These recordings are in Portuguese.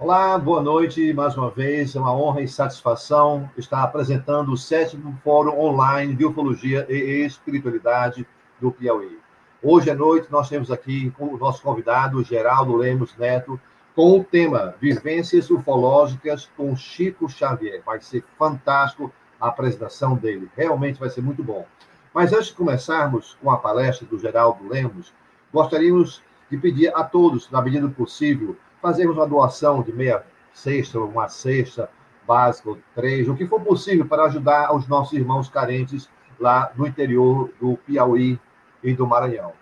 Olá, boa noite mais uma vez. É uma honra e satisfação estar apresentando o 7º Fórum Online de Ufologia e Espiritualidade do Piauí. Hoje à noite nós temos aqui o nosso convidado, Geraldo Lemos Neto, com o tema Vivências Ufológicas com Chico Xavier. Vai ser fantástico a apresentação dele, realmente vai ser muito bom. Mas antes de começarmos com a palestra do Geraldo Lemos, gostaríamos de pedir a todos, na medida do possível, fazermos uma doação de meia cesta, uma cesta básica, ou 3, o que for possível para ajudar os nossos irmãos carentes lá no interior do Piauí e do Maranhão.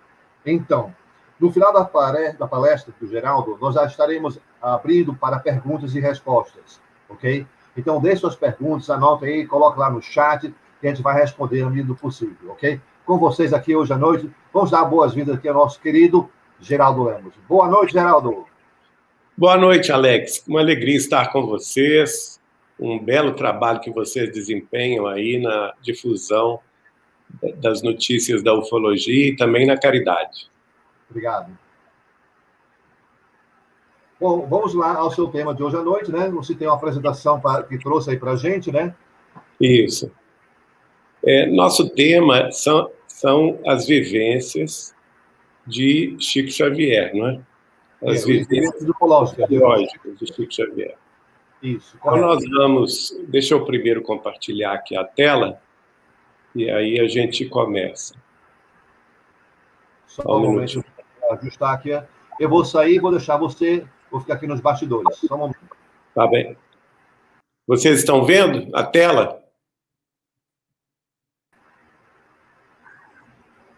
Então, no final da palestra do Geraldo, nós já estaremos abrindo para perguntas e respostas, ok? Então, deixe suas perguntas, anote aí, coloque lá no chat, que a gente vai responder na medida do possível, ok? Com vocês aqui hoje à noite, vamos dar boas-vindas aqui ao nosso querido Geraldo Lemos. Boa noite, Geraldo. Boa noite, Alex. Uma alegria estar com vocês. Um belo trabalho que vocês desempenham aí na difusão das notícias da ufologia e também na caridade. Obrigado. Bom, vamos lá ao seu tema de hoje à noite, né? Você tem uma apresentação que trouxe aí para a gente, né? Isso. Nosso tema são as vivências de Chico Xavier, não é? As vivências ufológicas de Chico Xavier. Isso, correto. Então, nós vamos... Deixa eu primeiro compartilhar aqui a tela, e aí a gente começa. Só um momento, ajustar aqui. Eu vou sair e vou deixar você... Vou ficar aqui nos bastidores. Só um momento. Tá bem. Vocês estão vendo a tela?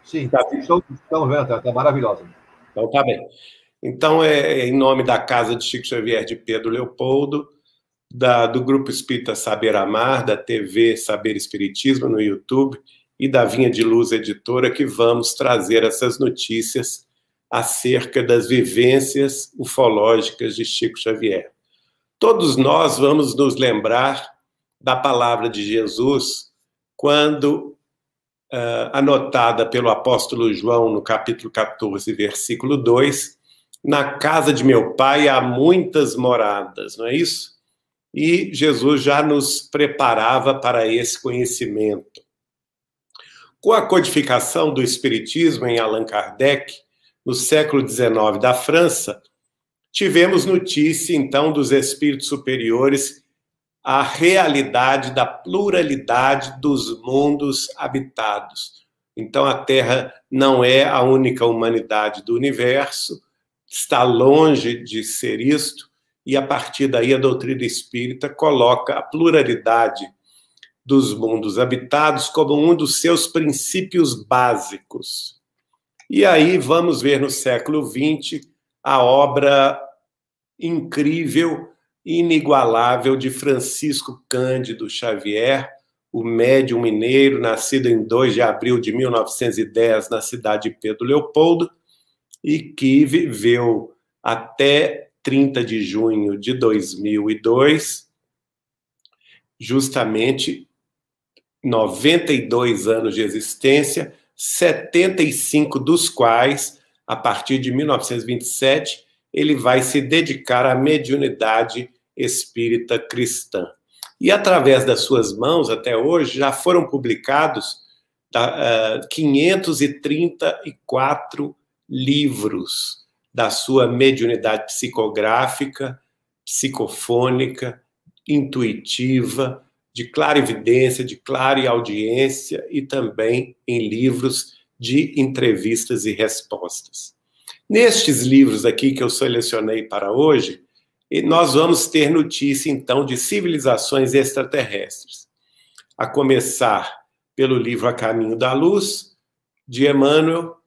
Sim, estamos vendo, está maravilhosa. Então, tá bem. Então, em nome da Casa de Chico Xavier de Pedro Leopoldo, do Grupo Espírita Saber Amar, da TV Saber Espiritismo no YouTube e da Vinha de Luz Editora, que vamos trazer essas notícias acerca das vivências ufológicas de Chico Xavier. Todos nós vamos nos lembrar da palavra de Jesus quando anotada pelo apóstolo João no capítulo 14, versículo 2, na casa de meu pai há muitas moradas, não é isso? E Jesus já nos preparava para esse conhecimento. Com a codificação do Espiritismo em Allan Kardec, no século XIX da França, tivemos notícia, então, dos espíritos superiores, a realidade da pluralidade dos mundos habitados. Então, a Terra não é a única humanidade do universo, está longe de ser isto, e a partir daí a doutrina espírita coloca a pluralidade dos mundos habitados como um dos seus princípios básicos. E aí vamos ver no século XX a obra incrível, inigualável de Francisco Cândido Xavier, o médium mineiro, nascido em 2 de abril de 1910 na cidade de Pedro Leopoldo, e que viveu até 30 de junho de 2002, justamente 92 anos de existência, 75 dos quais, a partir de 1927, ele vai se dedicar à mediunidade espírita cristã. E através das suas mãos, até hoje, já foram publicados 534 livros da sua mediunidade psicográfica, psicofônica, intuitiva, de clarividência, de clareaudiência e também em livros de entrevistas e respostas. Nestes livros aqui que eu selecionei para hoje, nós vamos ter notícia, então, de civilizações extraterrestres. A começar pelo livro A Caminho da Luz, de Emmanuel,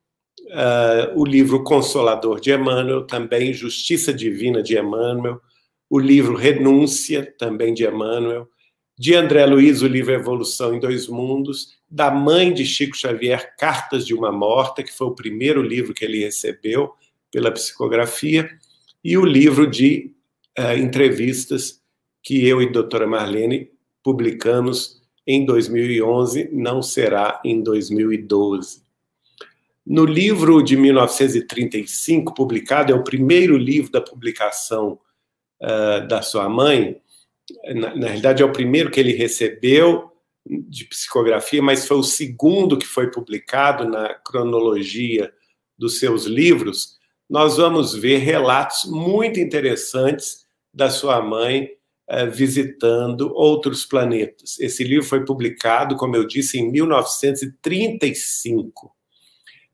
o livro Consolador de Emmanuel, também Justiça Divina de Emmanuel, o livro Renúncia, também de Emmanuel, de André Luiz, o livro Evolução em Dois Mundos, da mãe de Chico Xavier, Cartas de uma Morta, que foi o primeiro livro que ele recebeu pela psicografia, e o livro de entrevistas que eu e a doutora Marlene publicamos em 2011, não será em 2012. No livro de 1935, publicado, é o primeiro livro da publicação da sua mãe. Na realidade, é o primeiro que ele recebeu de psicografia, mas foi o segundo que foi publicado na cronologia dos seus livros. Nós vamos ver relatos muito interessantes da sua mãe visitando outros planetas. Esse livro foi publicado, como eu disse, em 1935.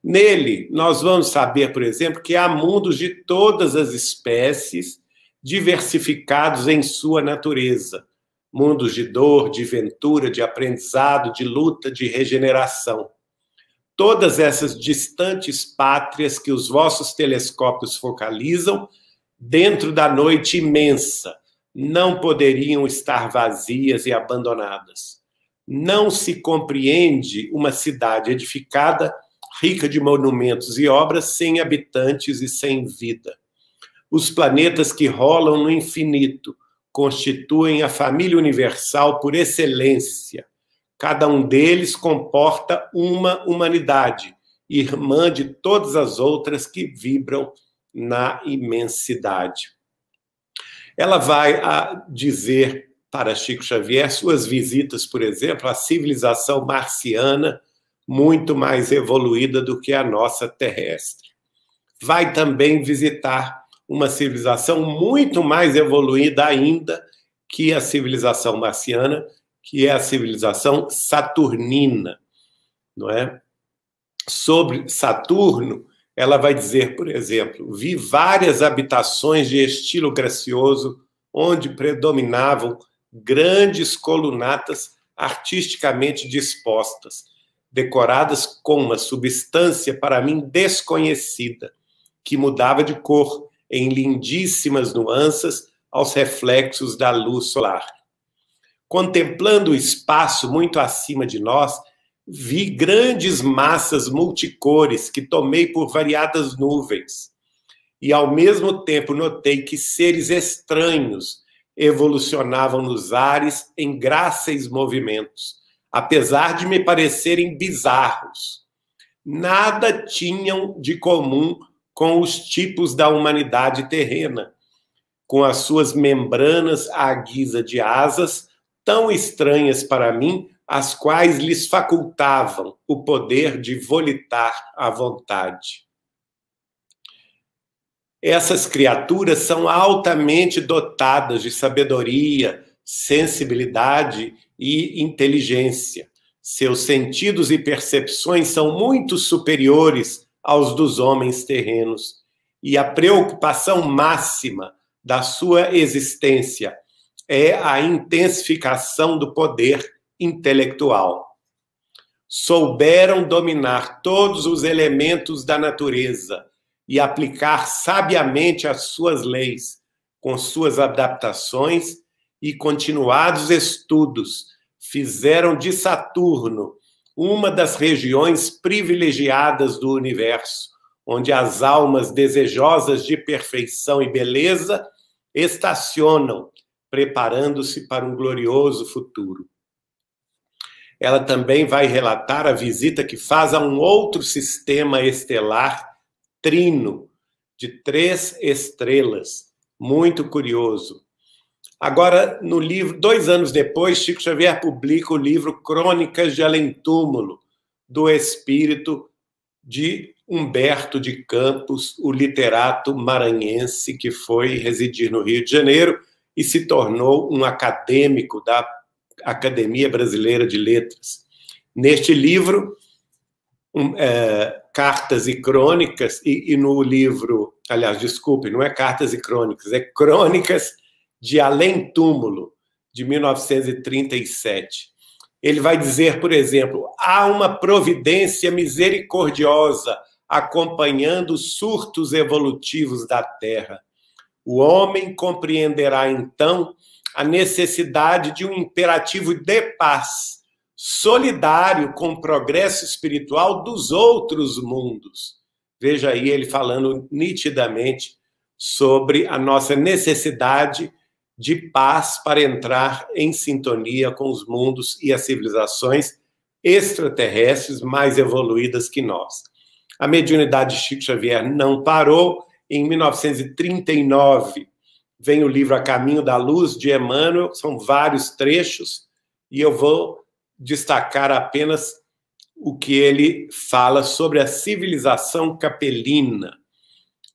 Nele, nós vamos saber, por exemplo, que há mundos de todas as espécies diversificados em sua natureza. Mundos de dor, de ventura, de aprendizado, de luta, de regeneração. Todas essas distantes pátrias que os vossos telescópios focalizam, dentro da noite imensa, não poderiam estar vazias e abandonadas. Não se compreende uma cidade edificada, rica de monumentos e obras, sem habitantes e sem vida. Os planetas que rolam no infinito constituem a família universal por excelência. Cada um deles comporta uma humanidade, irmã de todas as outras que vibram na imensidade. Ela vai dizer para Chico Xavier suas visitas, por exemplo, à civilização marciana, muito mais evoluída do que a nossa terrestre. Vai também visitar uma civilização muito mais evoluída ainda que a civilização marciana, que é a civilização saturnina, não é? Sobre Saturno, ela vai dizer, por exemplo, vi várias habitações de estilo gracioso, onde predominavam grandes colunatas artisticamente dispostas, decoradas com uma substância para mim desconhecida, que mudava de cor em lindíssimas nuances aos reflexos da luz solar. Contemplando o espaço muito acima de nós, vi grandes massas multicores que tomei por variadas nuvens. E, ao mesmo tempo, notei que seres estranhos evolucionavam nos ares em gráceis movimentos, apesar de me parecerem bizarros. Nada tinham de comum com os tipos da humanidade terrena, com as suas membranas à guisa de asas, tão estranhas para mim, as quais lhes facultavam o poder de volitar à vontade. Essas criaturas são altamente dotadas de sabedoria, sensibilidade e inteligência. Seus sentidos e percepções são muito superiores aos dos homens terrenos, e a preocupação máxima da sua existência é a intensificação do poder intelectual. Souberam dominar todos os elementos da natureza e aplicar sabiamente as suas leis, com suas adaptações e continuados estudos, fizeram de Saturno uma das regiões privilegiadas do universo, onde as almas desejosas de perfeição e beleza estacionam, preparando-se para um glorioso futuro. Ela também vai relatar a visita que faz a um outro sistema estelar trino, de 3 estrelas, muito curioso. Agora, no livro, 2 anos depois, Chico Xavier publica o livro Crônicas de Além-Túmulo, do espírito de Humberto de Campos, o literato maranhense que foi residir no Rio de Janeiro e se tornou um acadêmico da Academia Brasileira de Letras. Neste livro, Cartas e Crônicas, e no livro, aliás, desculpe, não é Cartas e Crônicas, é Crônicas de Além-Túmulo, de 1937. Ele vai dizer, por exemplo, há uma providência misericordiosa acompanhando os surtos evolutivos da Terra. O homem compreenderá, então, a necessidade de um imperativo de paz, solidário com o progresso espiritual dos outros mundos. Veja aí ele falando nitidamente sobre a nossa necessidade de paz para entrar em sintonia com os mundos e as civilizações extraterrestres mais evoluídas que nós. A mediunidade de Chico Xavier não parou. Em 1939, vem o livro A Caminho da Luz, de Emmanuel, são vários trechos, e eu vou destacar apenas o que ele fala sobre a civilização capelina,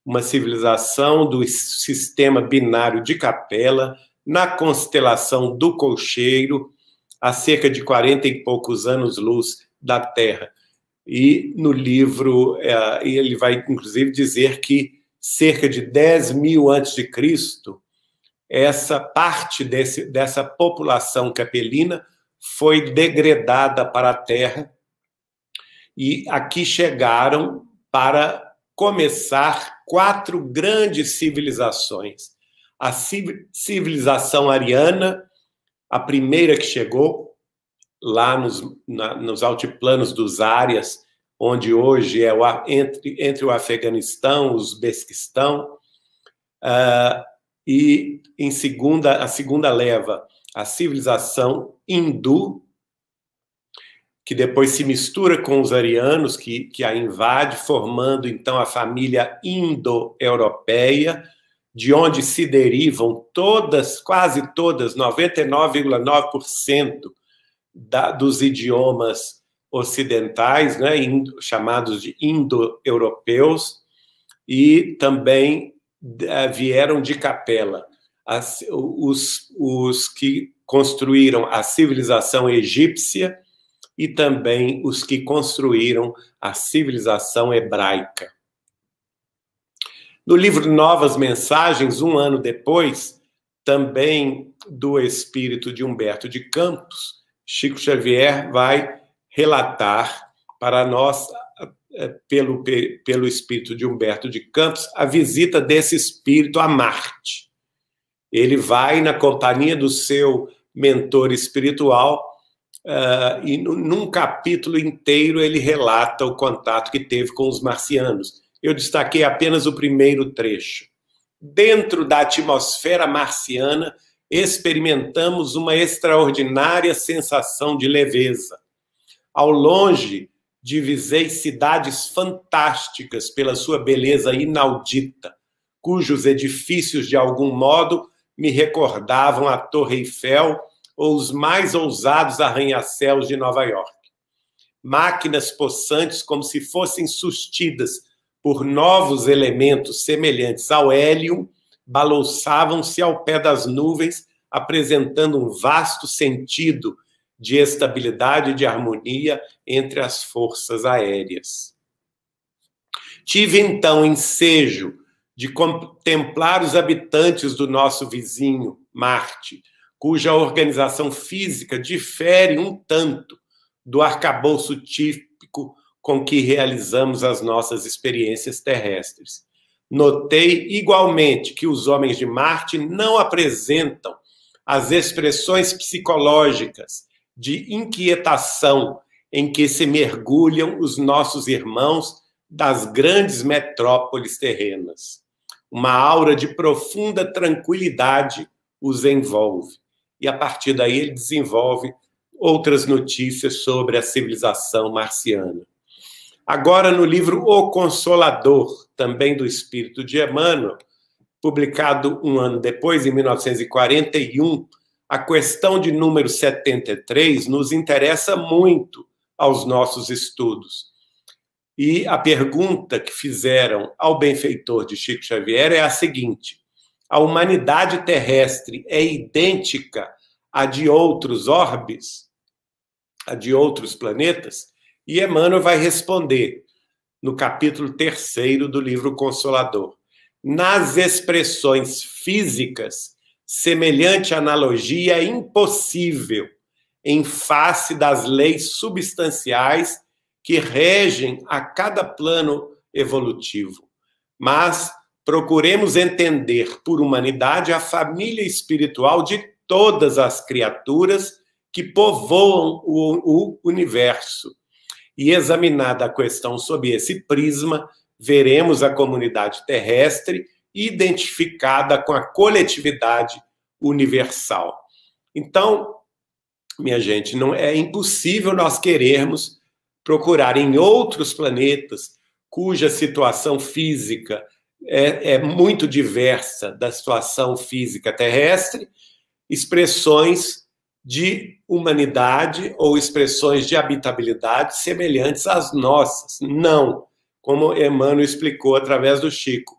uma civilização do sistema binário de Capela, na constelação do Colcheiro, a cerca de 40 e poucos anos-luz da Terra. E no livro, ele vai, inclusive, dizer que cerca de 10.000 a.C., essa parte dessa população capelina foi degradada para a Terra, e aqui chegaram para começar 4 grandes civilizações. A civilização ariana, a primeira que chegou, lá nos altiplanos dos Árias, onde hoje é entre o Afeganistão, o Uzbequistão, e a segunda leva, a civilização hindu, que depois se mistura com os arianos, que a invade, formando então a família indo-europeia, de onde se derivam quase todas, 99,9% dos idiomas ocidentais, né, chamados de indo-europeus, e também vieram de Capela. Os que construíram a civilização egípcia e também os que construíram a civilização hebraica. No livro Novas Mensagens, 1 ano depois, também do espírito de Humberto de Campos, Chico Xavier vai relatar para nós, pelo espírito de Humberto de Campos, a visita desse espírito a Marte. Ele vai na companhia do seu mentor espiritual, e num capítulo inteiro ele relata o contato que teve com os marcianos. Eu destaquei apenas o primeiro trecho. Dentro da atmosfera marciana, experimentamos uma extraordinária sensação de leveza. Ao longe, divisei cidades fantásticas pela sua beleza inaudita, cujos edifícios, de algum modo, me recordavam a Torre Eiffel ou os mais ousados arranha-céus de Nova York. Máquinas possantes, como se fossem sustidas por novos elementos semelhantes ao hélio, balouçavam-se ao pé das nuvens, apresentando um vasto sentido de estabilidade e de harmonia entre as forças aéreas. Tive, então, ensejo de contemplar os habitantes do nosso vizinho, Marte, cuja organização física difere um tanto do arcabouço típico com que realizamos as nossas experiências terrestres. Notei igualmente que os homens de Marte não apresentam as expressões psicológicas de inquietação em que se mergulham os nossos irmãos das grandes metrópoles terrenas. Uma aura de profunda tranquilidade os envolve. E, a partir daí, ele desenvolve outras notícias sobre a civilização marciana. Agora, no livro O Consolador, também do espírito de Emmanuel, publicado 1 ano depois, em 1941, a questão de número 73 nos interessa muito aos nossos estudos. E a pergunta que fizeram ao benfeitor de Chico Xavier é a seguinte: a humanidade terrestre é idêntica à de outros orbes, à de outros planetas? E Emmanuel vai responder no capítulo 3º do livro Consolador. Nas expressões físicas, semelhante analogia é impossível em face das leis substanciais que regem a cada plano evolutivo. Mas procuremos entender por humanidade a família espiritual de todas as criaturas que povoam o universo. E examinada a questão sob esse prisma, veremos a comunidade terrestre identificada com a coletividade universal. Então, minha gente, não é impossível nós querermos procurar em outros planetas cuja situação física é muito diversa da situação física terrestre, expressões de humanidade ou expressões de habitabilidade semelhantes às nossas. Não, como Emmanuel explicou através do Chico.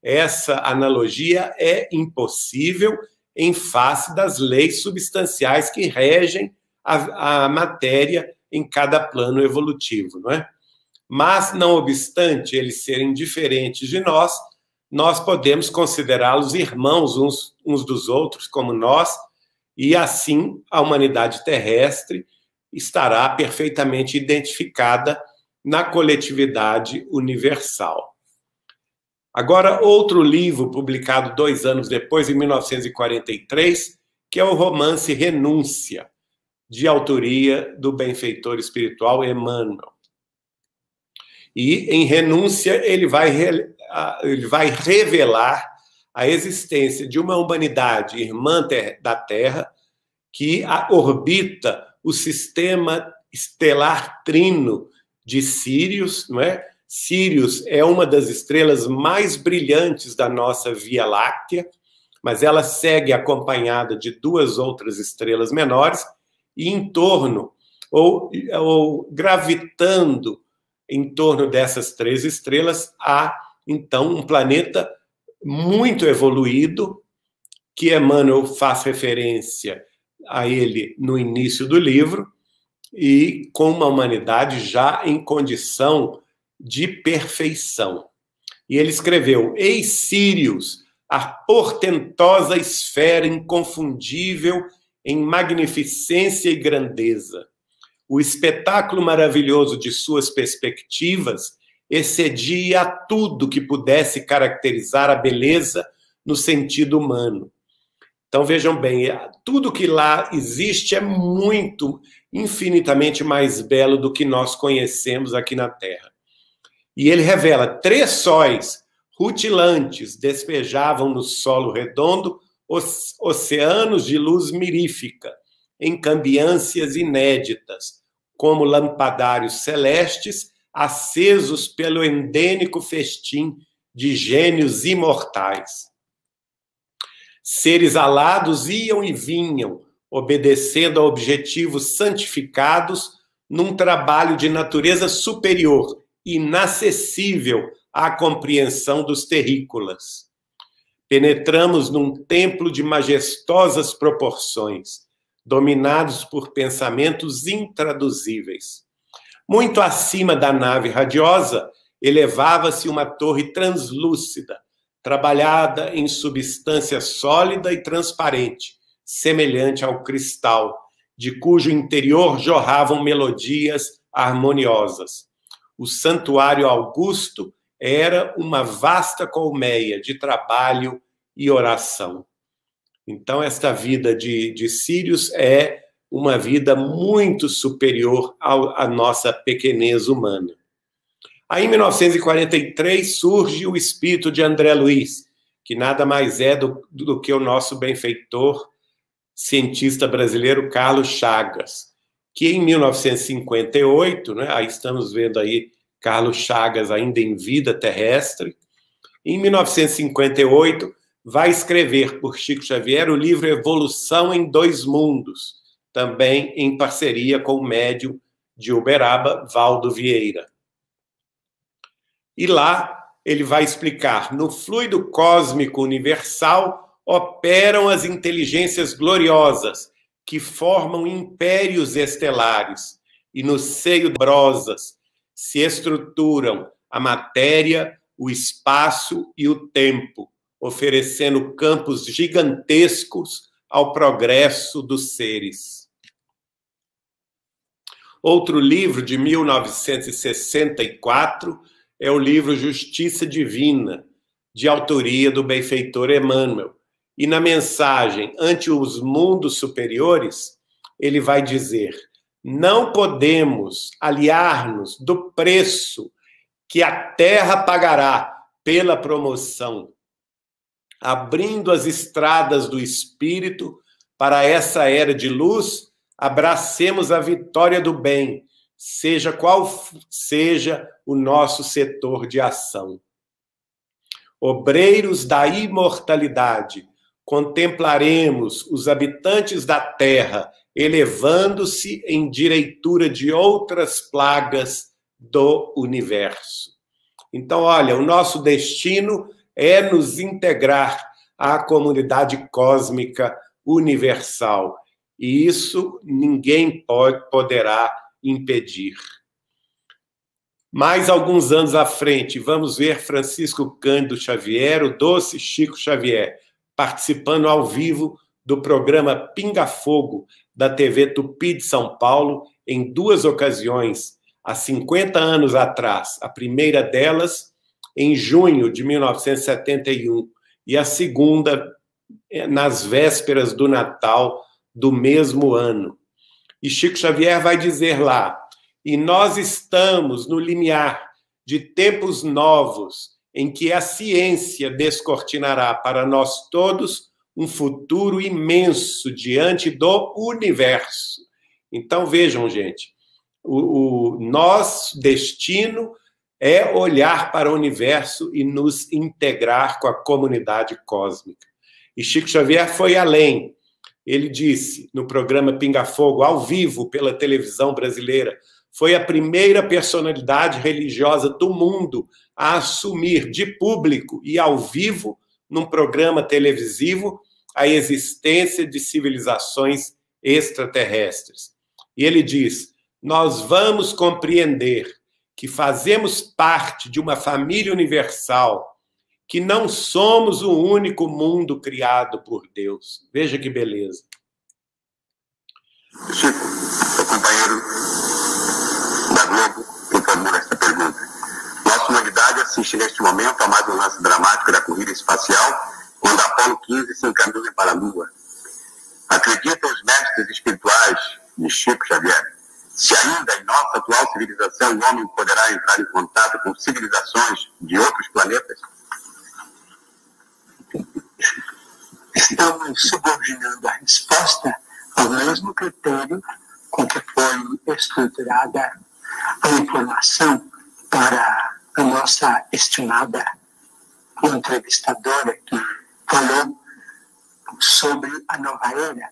Essa analogia é impossível em face das leis substanciais que regem a matéria em cada plano evolutivo, não é? Mas, não obstante eles serem diferentes de nós podemos considerá-los irmãos uns dos outros, como nós, e assim a humanidade terrestre estará perfeitamente identificada na coletividade universal. Agora, outro livro publicado 2 anos depois, em 1943, que é o romance Renúncia, de autoria do benfeitor espiritual Emmanuel. E, em Renúncia, ele vai revelar a existência de uma humanidade irmã da Terra que orbita o sistema estelar trino de Sírius, não é? Sírius é uma das estrelas mais brilhantes da nossa Via Láctea, mas ela segue acompanhada de 2 outras estrelas menores e em torno, ou gravitando em torno dessas 3 estrelas, há, então, um planeta muito evoluído, que Emmanuel faz referência a ele no início do livro, e com uma humanidade já em condição de perfeição. E ele escreveu: Eis Sírius, a portentosa esfera inconfundível em magnificência e grandeza. O espetáculo maravilhoso de suas perspectivas excedia a tudo que pudesse caracterizar a beleza no sentido humano. Então, vejam bem, tudo que lá existe é muito, infinitamente mais belo do que nós conhecemos aqui na Terra. E ele revela: 3 sóis rutilantes despejavam no solo redondo oceanos de luz mirífica, em cambiâncias inéditas, como lampadários celestes acesos pelo endênico festim de gênios imortais. Seres alados iam e vinham, obedecendo a objetivos santificados num trabalho de natureza superior, inacessível à compreensão dos terrícolas. Penetramos num templo de majestosas proporções, dominados por pensamentos intraduzíveis. Muito acima da nave radiosa, elevava-se uma torre translúcida, trabalhada em substância sólida e transparente, semelhante ao cristal, de cujo interior jorravam melodias harmoniosas. O santuário augusto era uma vasta colmeia de trabalho e oração. Então, esta vida de Sírius é uma vida muito superior à nossa pequenez humana. Aí, em 1943, surge o espírito de André Luiz, que nada mais é do que o nosso benfeitor cientista brasileiro Carlos Chagas, que em 1958, né, aí estamos vendo aí Carlos Chagas ainda em vida terrestre, em 1958 vai escrever por Chico Xavier o livro Evolução em 2 Mundos, também em parceria com o médium de Uberaba, Valdo Vieira. E lá ele vai explicar: no fluido cósmico universal operam as inteligências gloriosas que formam impérios estelares, e no seio das brosas se estruturam a matéria, o espaço e o tempo, oferecendo campos gigantescos ao progresso dos seres. Outro livro de 1964 é o livro Justiça Divina, de autoria do benfeitor Emmanuel. E na mensagem Ante os Mundos Superiores, ele vai dizer: não podemos aliar-nos do preço que a Terra pagará pela promoção, abrindo as estradas do Espírito para essa era de luz, abracemos a vitória do bem, seja qual seja o nosso setor de ação. obreiros da imortalidade, contemplaremos os habitantes da terra elevando-se em direitura de outras plagas do universo. Então, olha, o nosso destino é nos integrar à comunidade cósmica universal. E isso ninguém poderá impedir. Mais alguns anos à frente, vamos ver Francisco Cândido Xavier, o doce Chico Xavier, participando ao vivo do programa Pinga Fogo da TV Tupi de São Paulo em 2 ocasiões, há 50 anos atrás. A primeira delas em junho de 1971 e a segunda nas vésperas do Natal do mesmo ano. E Chico Xavier vai dizer lá: e nós estamos no limiar de tempos novos em que a ciência descortinará para nós todos um futuro imenso diante do universo. Então, vejam, gente, o nosso destino é olhar para o universo e nos integrar com a comunidade cósmica. E Chico Xavier foi além. Ele disse, no programa Pinga Fogo, ao vivo pela televisão brasileira, foi a primeira personalidade religiosa do mundo a assumir de público e ao vivo, num programa televisivo, a existência de civilizações extraterrestres. E ele diz, nós vamos compreender que fazemos parte de uma família universal, que não somos o único mundo criado por Deus. Veja que beleza. Chico, seu companheiro da Globo, que formula esta pergunta. Nossa humanidade assiste neste momento a mais um lance dramático da corrida espacial, quando a Apolo 15 se encaminha para a Lua. Acreditam os mestres espirituais de Chico Xavier, se ainda em nossa atual civilização o homem poderá entrar em contato com civilizações de outros planetas? Estamos subordinando a resposta ao mesmo critério com que foi estruturada a informação para a nossa estimada entrevistadora que falou sobre a nova era.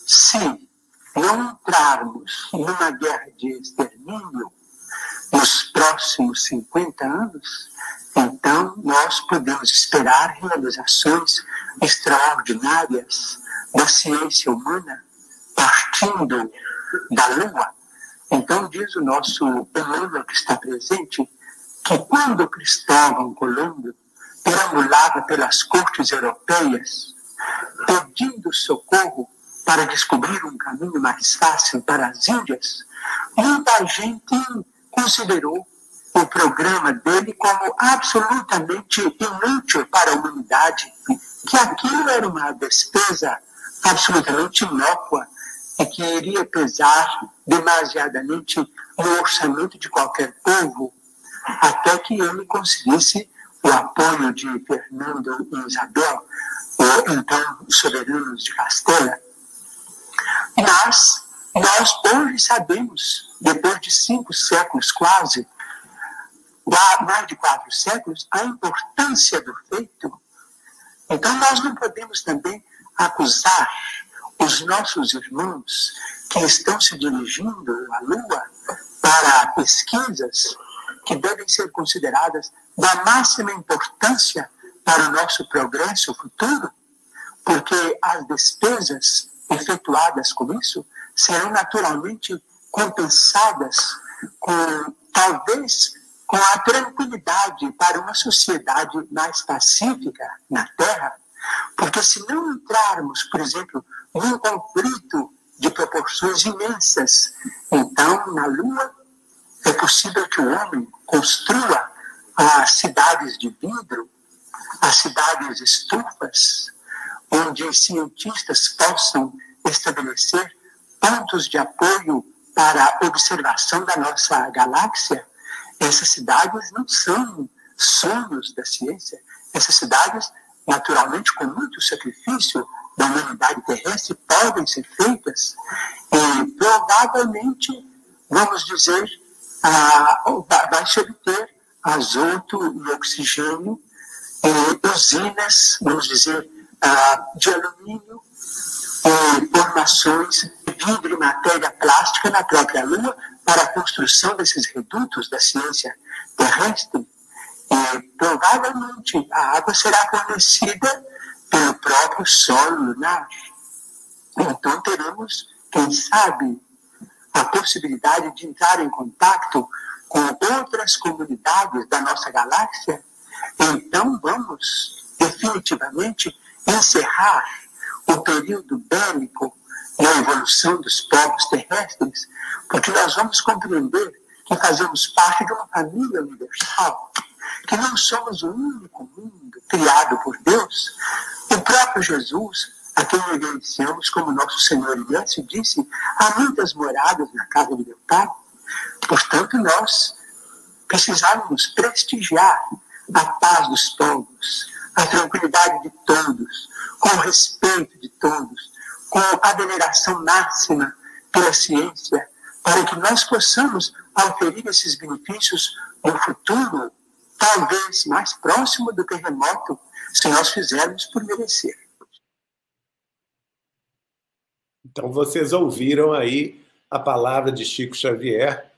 Se não entrarmos numa guerra de extermínio nos próximos 50 anos, então nós podemos esperar realizações extraordinárias da ciência humana partindo da Lua. Então diz o nosso Emmanuel que está presente que quando Cristóvão Colombo perambulava pelas cortes europeias pedindo socorro para descobrir um caminho mais fácil para as Índias, muita gente considerou o programa dele como absolutamente inútil para a humanidade, que aquilo era uma despesa absolutamente inócua e que iria pesar demasiadamente no orçamento de qualquer povo, até que ele conseguisse o apoio de Fernando e Isabel, ou então soberanos de Castela. Mas nós hoje sabemos, depois de 5 séculos quase, mais de 4 séculos, a importância do feito. Então nós não podemos também acusar os nossos irmãos que estão se dirigindo à Lua para pesquisas que devem ser consideradas da máxima importância para o nosso progresso futuro, porque as despesas efetuadas com isso serão naturalmente compensadas com, talvez, com a tranquilidade para uma sociedade mais pacífica na Terra, porque se não entrarmos, por exemplo, num conflito de proporções imensas, então, na Lua, é possível que o homem construa as cidades de vidro, as cidades estufas, onde cientistas possam estabelecer pontos de apoio para a observação da nossa galáxia. Essas cidades não são sonhos da ciência. Essas cidades, naturalmente, com muito sacrifício da humanidade terrestre, podem ser feitas e provavelmente, vamos dizer, vai se obter azoto e oxigênio usinas, vamos dizer, de alumínio, formações de vidro e matéria plástica na própria Lua para a construção desses redutos da ciência terrestre. E provavelmente a água será fornecida pelo próprio solo lunar. Então teremos, quem sabe, a possibilidade de entrar em contato com outras comunidades da nossa galáxia. Então vamos definitivamente encerrar o período bélico na evolução dos povos terrestres, porque nós vamos compreender que fazemos parte de uma família universal, que não somos o único mundo criado por Deus. O próprio Jesus, a quem reverenciamos como nosso Senhor e Mestre, disse: há muitas moradas na casa de meu Pai. Portanto, nós precisamos prestigiar a paz dos povos, a tranquilidade de todos, com o respeito de todos, com a veneração máxima pela ciência, para que nós possamos oferir esses benefícios no futuro, talvez mais próximo do que remoto, se nós fizermos por merecer. Então, vocês ouviram aí a palavra de Chico Xavier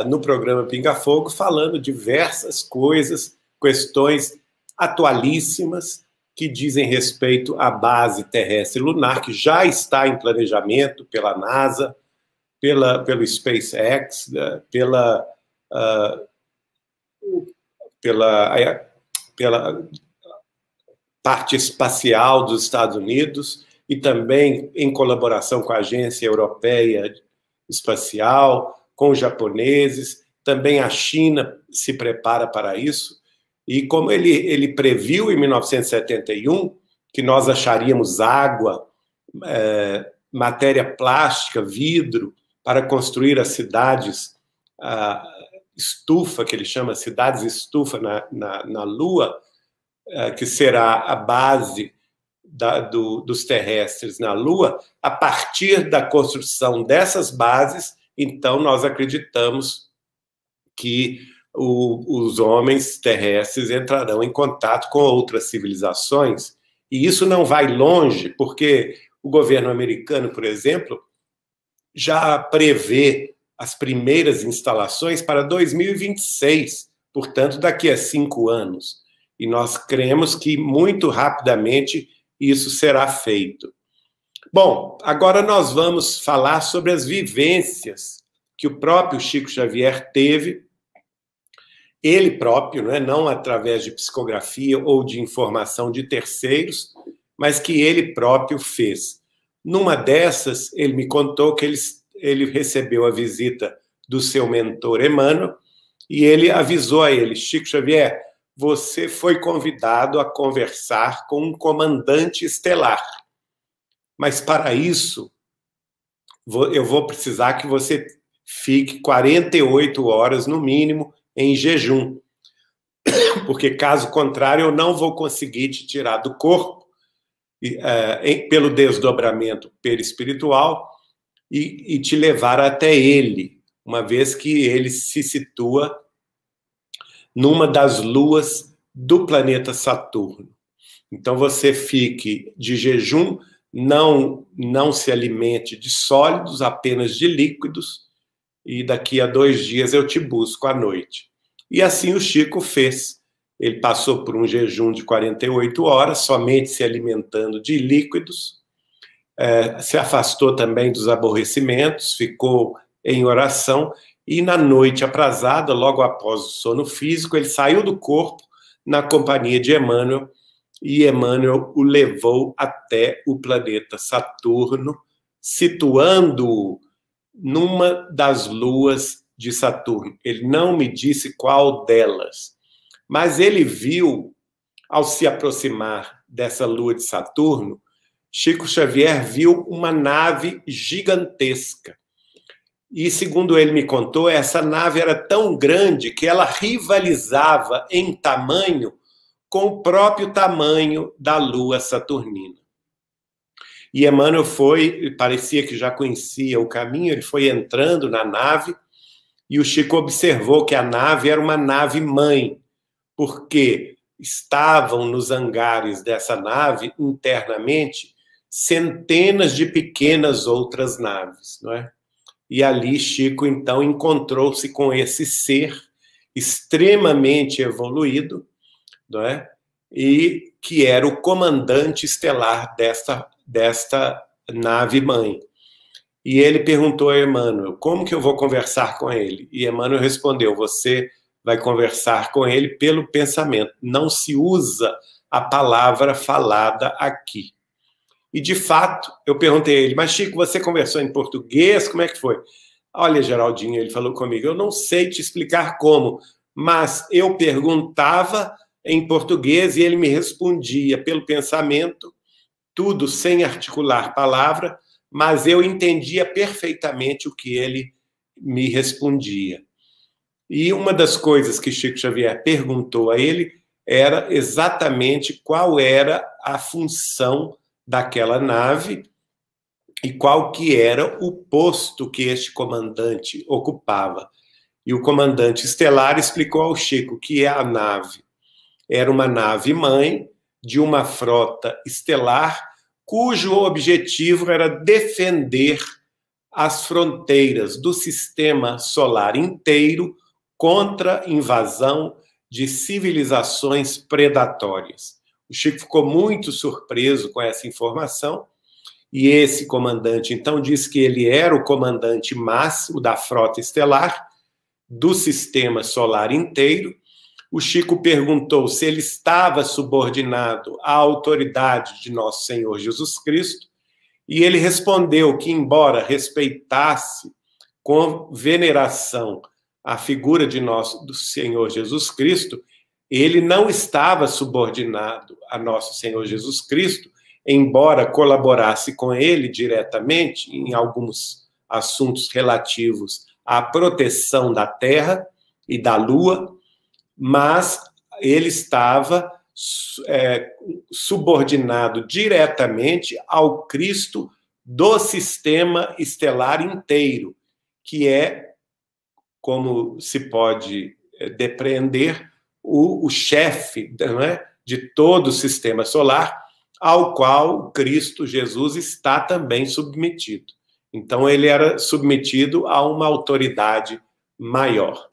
no programa Pinga Fogo, falando diversas coisas, questões atualíssimas que dizem respeito à base terrestre lunar, que já está em planejamento pela NASA, pelo SpaceX, pela parte espacial dos Estados Unidos e também em colaboração com a Agência Europeia Espacial, com os japoneses. Também a China se prepara para isso. E como ele previu em 1971 que nós acharíamos água, matéria plástica, vidro, para construir as cidades estufa, que ele chama cidades estufa na Lua, que será a base dos terrestres na Lua. A partir da construção dessas bases, então nós acreditamos que os homens terrestres entrarão em contato com outras civilizações. E isso não vai longe, porque o governo americano, por exemplo, já prevê as primeiras instalações para 2026, portanto, daqui a 5 anos. E nós cremos que muito rapidamente isso será feito. Bom, agora nós vamos falar sobre as vivências que o próprio Chico Xavier teve, ele próprio, não através de psicografia ou de informação de terceiros, mas que ele próprio fez. Numa dessas, ele me contou que ele recebeu a visita do seu mentor Emmanuel e ele avisou a ele: Chico Xavier, você foi convidado a conversar com um comandante estelar, mas para isso eu vou precisar que você fique 48 horas no mínimo em jejum, porque caso contrário eu não vou conseguir te tirar do corpo pelo desdobramento perispiritual e te levar até ele, uma vez que ele se situa numa das luas do planeta Saturno. Então você fique de jejum, não se alimente de sólidos, apenas de líquidos, e daqui a 2 dias eu te busco à noite. E assim o Chico fez. Ele passou por um jejum de 48 horas, somente se alimentando de líquidos, se afastou também dos aborrecimentos, ficou em oração, e na noite aprazada, logo após o sono físico, ele saiu do corpo na companhia de Emmanuel, e Emmanuel o levou até o planeta Saturno, situando-o numa das luas de Saturno. Ele não me disse qual delas, mas ele viu, ao se aproximar dessa lua de Saturno, Chico Xavier viu uma nave gigantesca. E, segundo ele me contou, essa nave era tão grande que ela rivalizava em tamanho com o próprio tamanho da lua saturnina. E Emmanuel parecia que já conhecia o caminho, ele foi entrando na nave, e o Chico observou que a nave era uma nave-mãe, porque estavam nos hangares dessa nave, internamente, centenas de pequenas outras naves, não é? E ali Chico, então, encontrou-se com esse ser extremamente evoluído, não é? E que era o comandante estelar desta nave-mãe. E ele perguntou a Emmanuel, como que eu vou conversar com ele? E Emmanuel respondeu, você vai conversar com ele pelo pensamento. Não se usa a palavra falada aqui. E, de fato, eu perguntei a ele, mas, Chico, você conversou em português? Como é que foi? Olha, Geraldinho, ele falou comigo, eu não sei te explicar como, mas eu perguntava em português e ele me respondia pelo pensamento, tudo sem articular palavra, mas eu entendia perfeitamente o que ele me respondia. E uma das coisas que Chico Xavier perguntou a ele era exatamente qual era a função daquela nave e qual que era o posto que este comandante ocupava. E o comandante estelar explicou ao Chico que a nave era uma nave-mãe de uma frota estelar cujo objetivo era defender as fronteiras do sistema solar inteiro contra a invasão de civilizações predatórias. O Chico ficou muito surpreso com essa informação e esse comandante, então, disse que ele era o comandante máximo da frota estelar do sistema solar inteiro. O Chico perguntou se ele estava subordinado à autoridade de nosso Senhor Jesus Cristo, e ele respondeu que, embora respeitasse com veneração a figura de do Senhor Jesus Cristo, ele não estava subordinado a nosso Senhor Jesus Cristo, embora colaborasse com ele diretamente em alguns assuntos relativos à proteção da Terra e da Lua, mas ele estava subordinado diretamente ao Cristo do sistema estelar inteiro, que é, como se pode depreender, o chefe, não é, de todo o sistema solar, ao qual Cristo Jesus está também submetido. Então, ele era submetido a uma autoridade maior.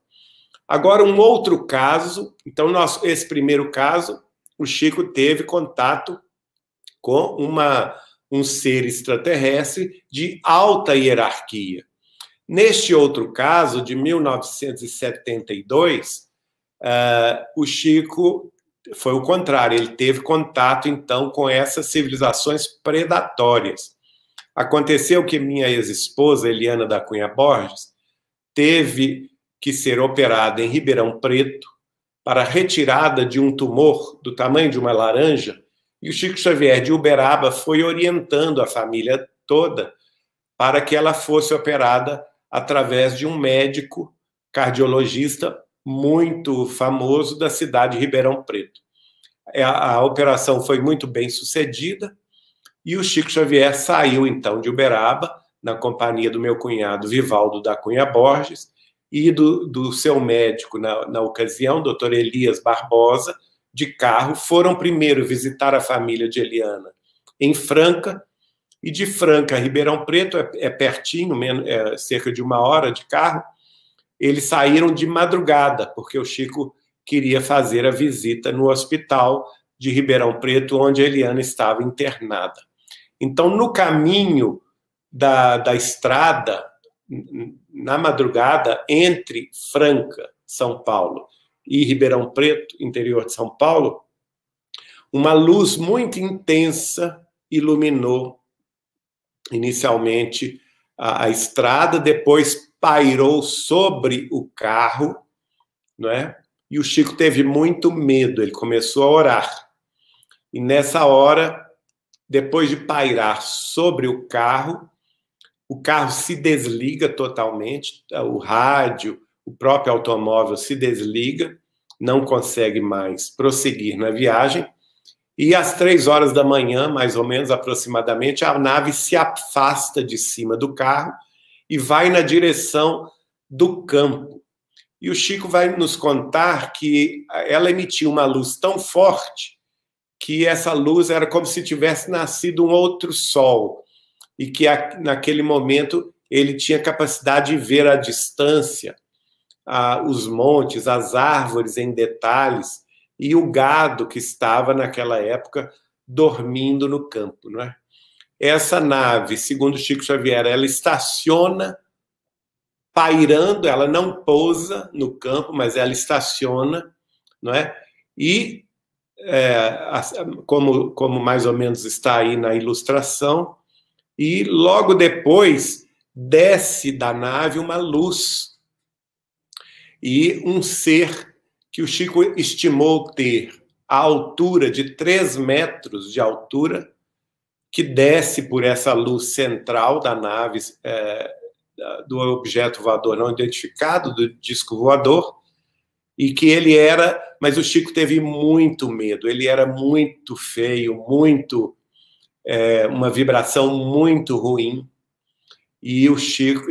Agora, um outro caso, então, esse primeiro caso, o Chico teve contato com um ser extraterrestre de alta hierarquia. Neste outro caso, de 1972, o Chico foi o contrário, ele teve contato, então, com essas civilizações predatórias. Aconteceu que minha ex-esposa, Eliana da Cunha Borges, teve que ser operada em Ribeirão Preto para a retirada de um tumor do tamanho de uma laranja, e o Chico Xavier de Uberaba foi orientando a família toda para que ela fosse operada através de um médico cardiologista muito famoso da cidade de Ribeirão Preto. A operação foi muito bem sucedida e o Chico Xavier saiu, então, de Uberaba, na companhia do meu cunhado Vivaldo da Cunha Borges e do seu médico, na ocasião, doutor Elias Barbosa, de carro. Foram primeiro visitar a família de Eliana em Franca, e de Franca a Ribeirão Preto é pertinho, cerca de 1 hora de carro. Eles saíram de madrugada, porque o Chico queria fazer a visita no hospital de Ribeirão Preto, onde a Eliana estava internada. Então, no caminho da estrada, na madrugada, entre Franca, São Paulo, e Ribeirão Preto, interior de São Paulo, uma luz muito intensa iluminou inicialmente a estrada, depois pairou sobre o carro, não é? E o Chico teve muito medo, ele começou a orar. E nessa hora, depois de pairar sobre o carro se desliga totalmente, o rádio, o próprio automóvel se desliga, não consegue mais prosseguir na viagem, e às 3 horas da manhã, mais ou menos, aproximadamente, a nave se afasta de cima do carro e vai na direção do campo. E o Chico vai nos contar que ela emitia uma luz tão forte que essa luz era como se tivesse nascido um outro sol, e que naquele momento ele tinha capacidade de ver à distância os montes, as árvores em detalhes, e o gado que estava naquela época dormindo no campo, não é? Essa nave, segundo Chico Xavier, ela estaciona pairando, ela não pousa no campo, mas ela estaciona, não é? E, como mais ou menos está aí na ilustração, e logo depois desce da nave uma luz e um ser que o Chico estimou ter a altura de 3 metros de altura, que desce por essa luz central da nave, do objeto voador não identificado, do disco voador, e que ele era... Mas o Chico teve muito medo, ele era muito feio, uma vibração muito ruim, e o Chico,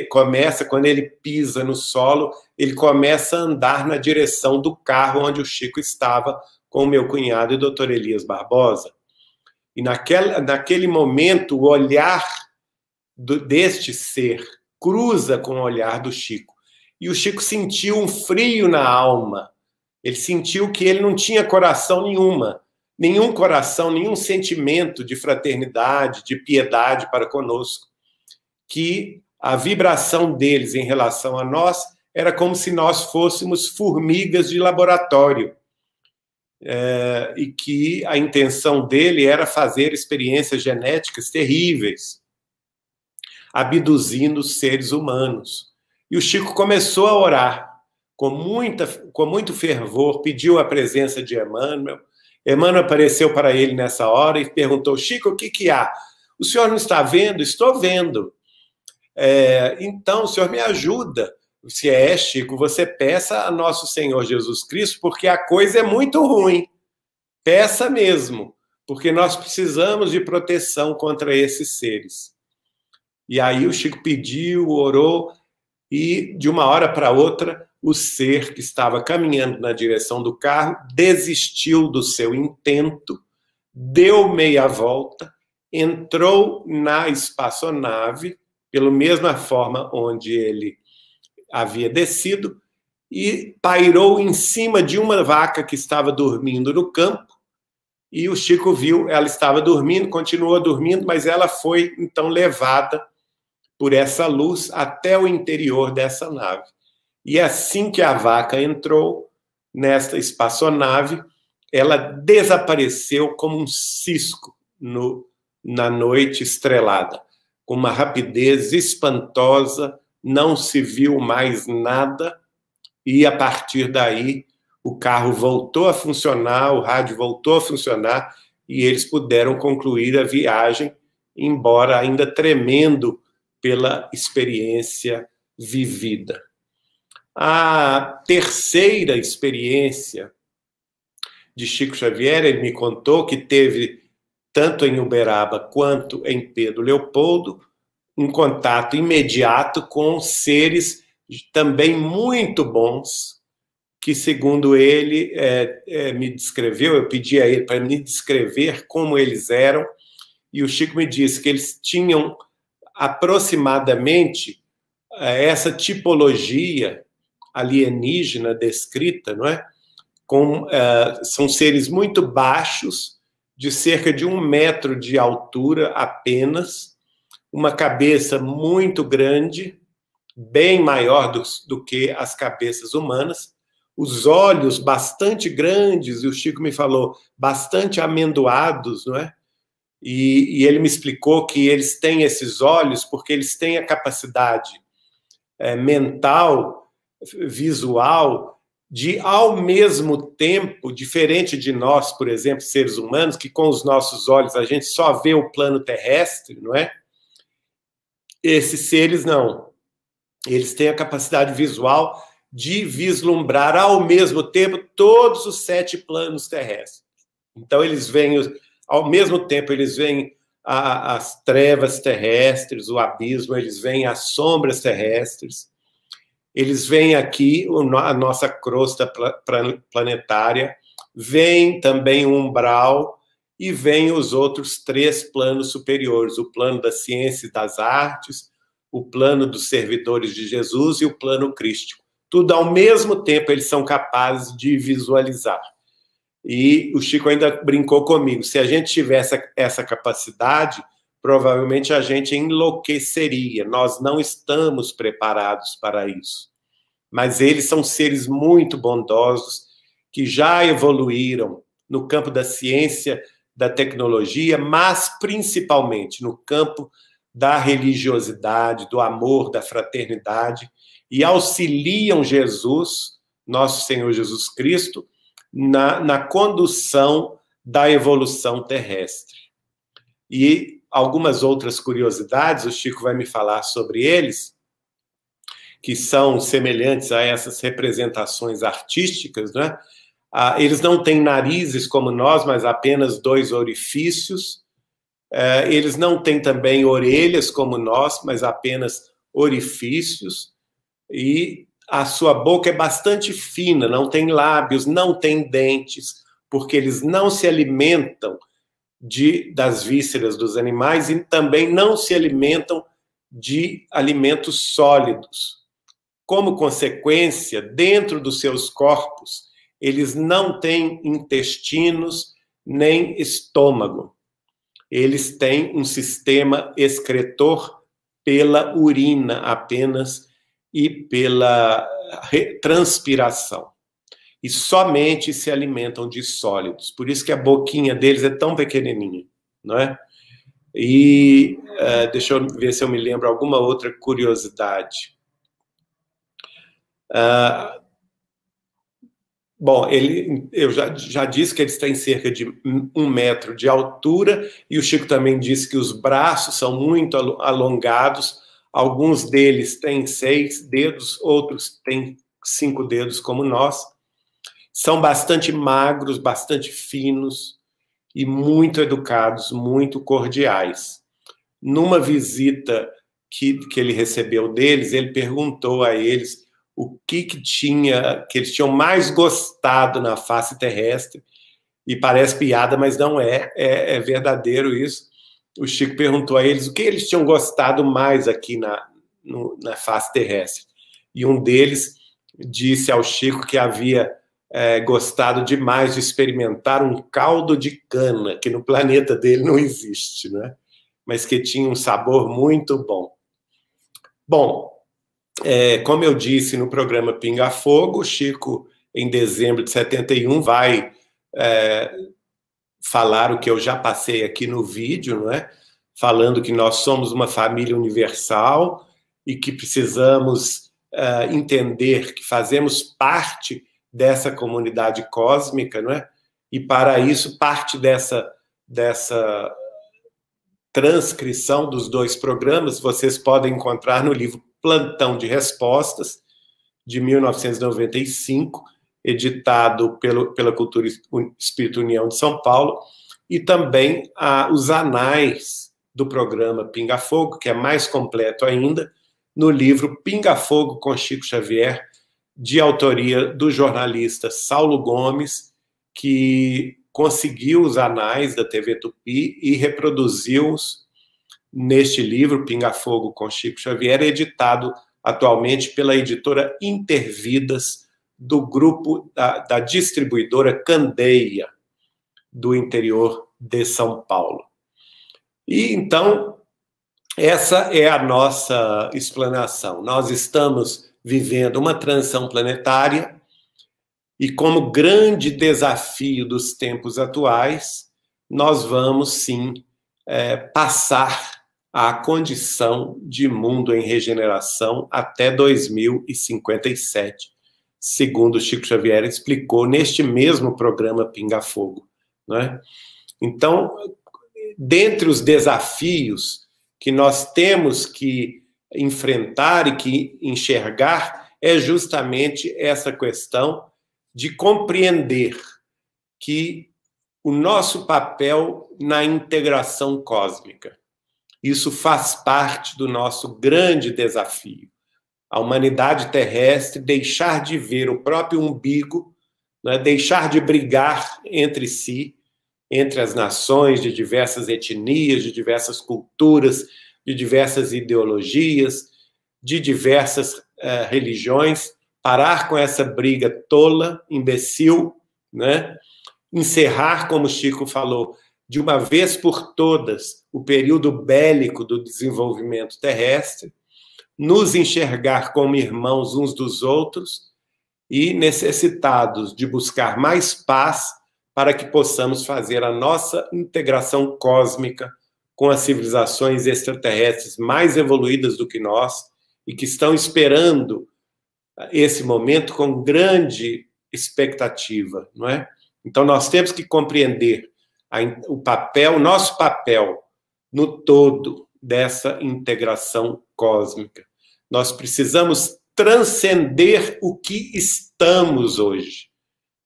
começa, quando ele pisa no solo, ele começa a andar na direção do carro onde o Chico estava com o meu cunhado e o doutor Elias Barbosa. E naquele momento, o olhar deste ser cruza com o olhar do Chico. E o Chico sentiu um frio na alma. Ele sentiu que ele não tinha coração nenhum coração, nenhum sentimento de fraternidade, de piedade para conosco. Que a vibração deles em relação a nós era como se nós fôssemos formigas de laboratório. E que a intenção dele era fazer experiências genéticas terríveis, abduzindo os seres humanos. E o Chico começou a orar com muito fervor, pediu a presença de Emmanuel. Emmanuel apareceu para ele nessa hora e perguntou: Chico, o que há? O senhor não está vendo? Estou vendo. Então, o senhor me ajuda. Se Chico, você peça a nosso Senhor Jesus Cristo, porque a coisa é muito ruim. Peça mesmo, porque nós precisamos de proteção contra esses seres. E aí o Chico pediu, orou, e de uma hora para outra, o ser que estava caminhando na direção do carro desistiu do seu intento, deu meia volta, entrou na espaçonave, pela mesma forma onde ele havia descido, e pairou em cima de uma vaca que estava dormindo no campo, e o Chico viu, ela estava dormindo, continuou dormindo, mas ela foi, então, levada por essa luz até o interior dessa nave. E assim que a vaca entrou nesta espaçonave, ela desapareceu como um cisco na noite estrelada, com uma rapidez espantosa, não se viu mais nada, e a partir daí o carro voltou a funcionar, o rádio voltou a funcionar, e eles puderam concluir a viagem, embora ainda tremendo pela experiência vivida. A terceira experiência de Chico Xavier, ele me contou que teve, tanto em Uberaba quanto em Pedro Leopoldo, um contato imediato com seres também muito bons, que, segundo ele, me descreveu, eu pedi a ele para me descrever como eles eram, e o Chico me disse que eles tinham aproximadamente essa tipologia alienígena descrita, não é? São seres muito baixos, de cerca de 1 metro de altura apenas, uma cabeça muito grande, bem maior do que as cabeças humanas, os olhos bastante grandes, e o Chico me falou, bastante amendoados, não é? E ele me explicou que eles têm esses olhos porque eles têm a capacidade mental, visual, de, ao mesmo tempo, diferente de nós, por exemplo, seres humanos, que com os nossos olhos a gente só vê o plano terrestre, não é? Esses seres não. Eles têm a capacidade visual de vislumbrar ao mesmo tempo todos os 7 planos terrestres. Então, eles veem, ao mesmo tempo, eles veem as trevas terrestres, o abismo, eles veem as sombras terrestres, Eles veem aqui a nossa crosta planetária, vem também o umbral e vem os outros 3 planos superiores, o plano da ciência e das artes, o plano dos servidores de Jesus e o plano crístico. Tudo ao mesmo tempo eles são capazes de visualizar. E o Chico ainda brincou comigo, se a gente tivesse essa capacidade, provavelmente a gente enlouqueceria. Nós não estamos preparados para isso. Mas eles são seres muito bondosos, que já evoluíram no campo da ciência, da tecnologia, mas principalmente no campo da religiosidade, do amor, da fraternidade, e auxiliam Jesus, nosso Senhor Jesus Cristo, na condução da evolução terrestre. E algumas outras curiosidades, o Chico vai me falar sobre eles, que são semelhantes a essas representações artísticas, né? Eles não têm narizes como nós, mas apenas 2 orifícios. Eles não têm também orelhas como nós, mas apenas orifícios. E a sua boca é bastante fina, não tem lábios, não tem dentes, porque eles não se alimentam das vísceras dos animais e também não se alimentam de alimentos sólidos. Como consequência, dentro dos seus corpos, eles não têm intestinos nem estômago. Eles têm um sistema excretor pela urina apenas e pela transpiração. E somente se alimentam de sólidos. Por isso que a boquinha deles é tão pequenininha, não é? E deixa eu ver se eu me lembro alguma outra curiosidade. Bom, eu já disse que eles têm cerca de 1 metro de altura, e o Chico também disse que os braços são muito alongados, alguns deles têm 6 dedos, outros têm 5 dedos como nós, são bastante magros, bastante finos e muito educados, muito cordiais. Numa visita que ele recebeu deles, ele perguntou a eles o que eles tinham mais gostado na face terrestre, e parece piada, mas não é verdadeiro isso. O Chico perguntou a eles o que eles tinham gostado mais aqui na face terrestre, e um deles disse ao Chico que havia gostado demais de experimentar um caldo de cana, que no planeta dele não existe, né? Mas que tinha um sabor muito bom. Bom, como eu disse no programa Pinga Fogo, o Chico, em dezembro de 71, vai falar o que eu já passei aqui no vídeo, não é? Falando que nós somos uma família universal e que precisamos entender que fazemos parte dessa comunidade cósmica, não é? E para isso, parte dessa transcrição dos 2 programas vocês podem encontrar no livro Plantão de Respostas, de 1995, editado pela Cultura Espírito União de São Paulo, e também os anais do programa Pinga Fogo, que é mais completo ainda, no livro Pinga Fogo com Chico Xavier, de autoria do jornalista Saulo Gomes, que conseguiu os anais da TV Tupi e reproduziu-os neste livro, Pinga Fogo com Chico Xavier, editado atualmente pela editora Intervidas, do grupo da distribuidora Candeia, do interior de São Paulo. E então, essa é a nossa explanação. Nós estamos vivendo uma transição planetária e, como grande desafio dos tempos atuais, nós vamos, sim, passar à condição de mundo em regeneração até 2057, segundo Chico Xavier explicou neste mesmo programa Pinga Fogo, não é? Então, dentre os desafios que nós temos que enfrentar e que enxergar, é justamente essa questão de compreender que o nosso papel na integração cósmica, isso faz parte do nosso grande desafio. a humanidade terrestre deixar de ver o próprio umbigo, né, deixar de brigar entre si, entre as nações de diversas etnias, de diversas culturas, de diversas ideologias, de diversas religiões, parar com essa briga tola, imbecil, né? Encerrar, como o Chico falou, de uma vez por todas, o período bélico do desenvolvimento terrestre, nos enxergar como irmãos uns dos outros e necessitados de buscar mais paz para que possamos fazer a nossa integração cósmica com as civilizações extraterrestres mais evoluídas do que nós e que estão esperando esse momento com grande expectativa, não é? Então, nós temos que compreender o nosso papel no todo dessa integração cósmica. Nós precisamos transcender o que estamos hoje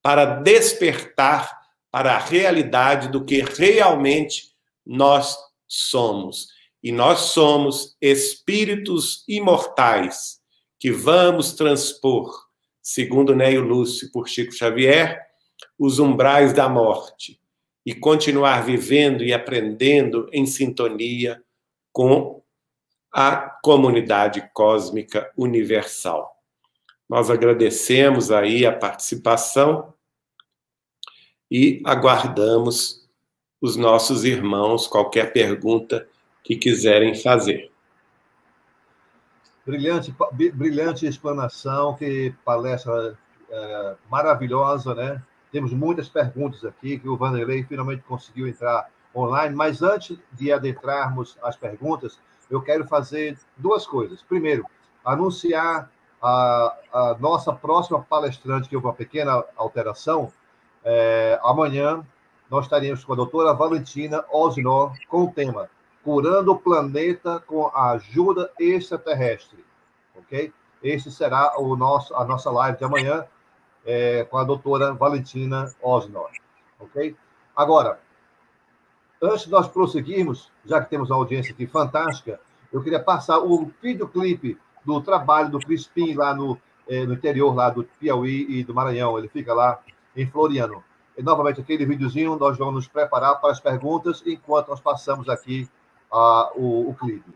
para despertar para a realidade do que realmente nós somos. E nós somos espíritos imortais que vamos transpor, segundo Neio Lúcio por Chico Xavier, os umbrais da morte e continuar vivendo e aprendendo em sintonia com a comunidade cósmica universal. Nós agradecemos aí a participação e aguardamos os nossos irmãos, qualquer pergunta que quiserem fazer. Brilhante explanação, que palestra maravilhosa, né? Temos muitas perguntas aqui, que o Vanderlei finalmente conseguiu entrar online, mas antes de adentrarmos as perguntas, eu quero fazer duas coisas. Primeiro, anunciar a nossa próxima palestrante, que houve uma pequena alteração. Amanhã nós estaremos com a doutora Valentina Osnor com o tema Curando o Planeta com a Ajuda Extraterrestre. Ok? Este será a nossa live de amanhã com a doutora Valentina Osnor. Ok? Agora, antes de nós prosseguirmos, já que temos uma audiência aqui fantástica, eu queria passar o videoclipe do trabalho do Crispim lá no interior lá do Piauí e do Maranhão. Ele fica lá em Floriano. E, novamente, aquele videozinho, nós vamos nos preparar para as perguntas enquanto nós passamos aqui o clipe.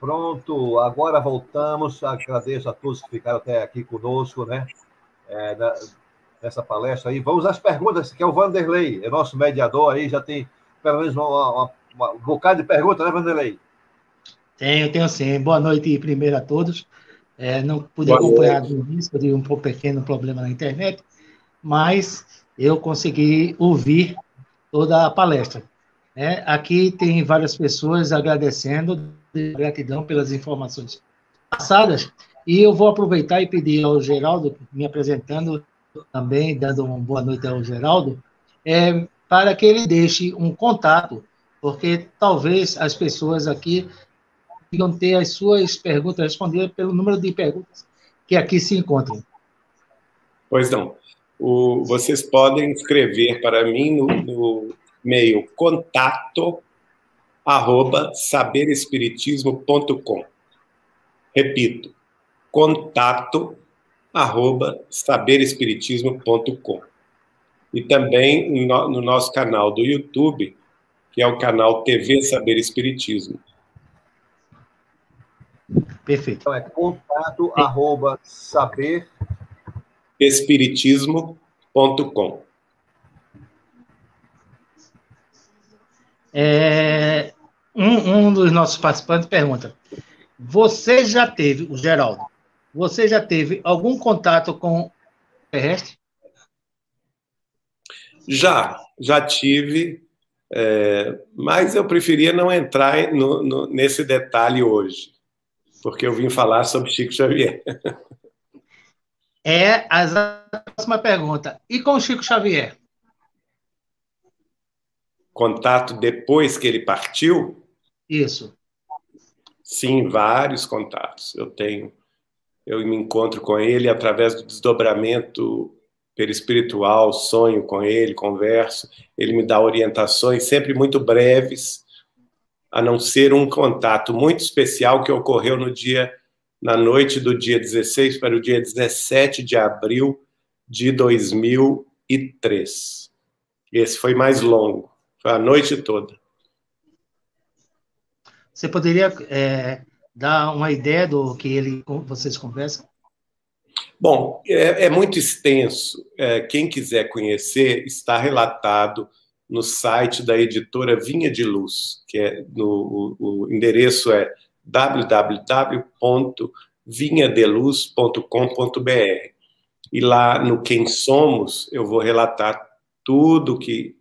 Pronto, agora voltamos. Agradeço a todos que ficaram até aqui conosco, né? Nessa palestra aí. Vamos às perguntas, que é o Vanderlei, é nosso mediador aí, já tem pelo menos um bocado de perguntas, né, Vanderlei? Tenho sim. Boa noite primeiro a todos. Não pude acompanhar do início, eu tive um pequeno problema na internet, mas eu consegui ouvir toda a palestra. Aqui tem várias pessoas agradecendo, gratidão pelas informações passadas, e eu vou aproveitar e pedir ao Geraldo, me apresentando também, dando uma boa noite ao Geraldo, para que ele deixe um contato, porque talvez as pessoas aqui consigam ter as suas perguntas respondidas pelo número de perguntas que aqui se encontram. Pois não. Vocês podem escrever para mim no e-mail contato@saberespiritismo.com. Repito, contato@saberespiritismo.com. E também no nosso canal do YouTube, que é o canal TV Saber Espiritismo. Perfeito. Então é contato@saberespiritismo.com. Um dos nossos participantes pergunta: o Geraldo, você já teve algum contato com o terrestre? Já tive, mas eu preferia não entrar nesse detalhe hoje, porque eu vim falar sobre Chico Xavier. A próxima pergunta. E com o Chico Xavier? Contato depois que ele partiu? Isso. Sim, vários contatos. Eu me encontro com ele através do desdobramento perispiritual, sonho com ele, converso, ele me dá orientações sempre muito breves, a não ser um contato muito especial que ocorreu na noite do dia 16 para o dia 17 de abril de 2003. Esse foi mais longo, foi a noite toda. Você poderia dar uma ideia do que vocês conversam? Bom, é muito extenso. Quem quiser conhecer, está relatado no site da editora Vinha de Luz, que o endereço é www.vinhadeluz.com.br. E lá no Quem Somos, eu vou relatar tudo que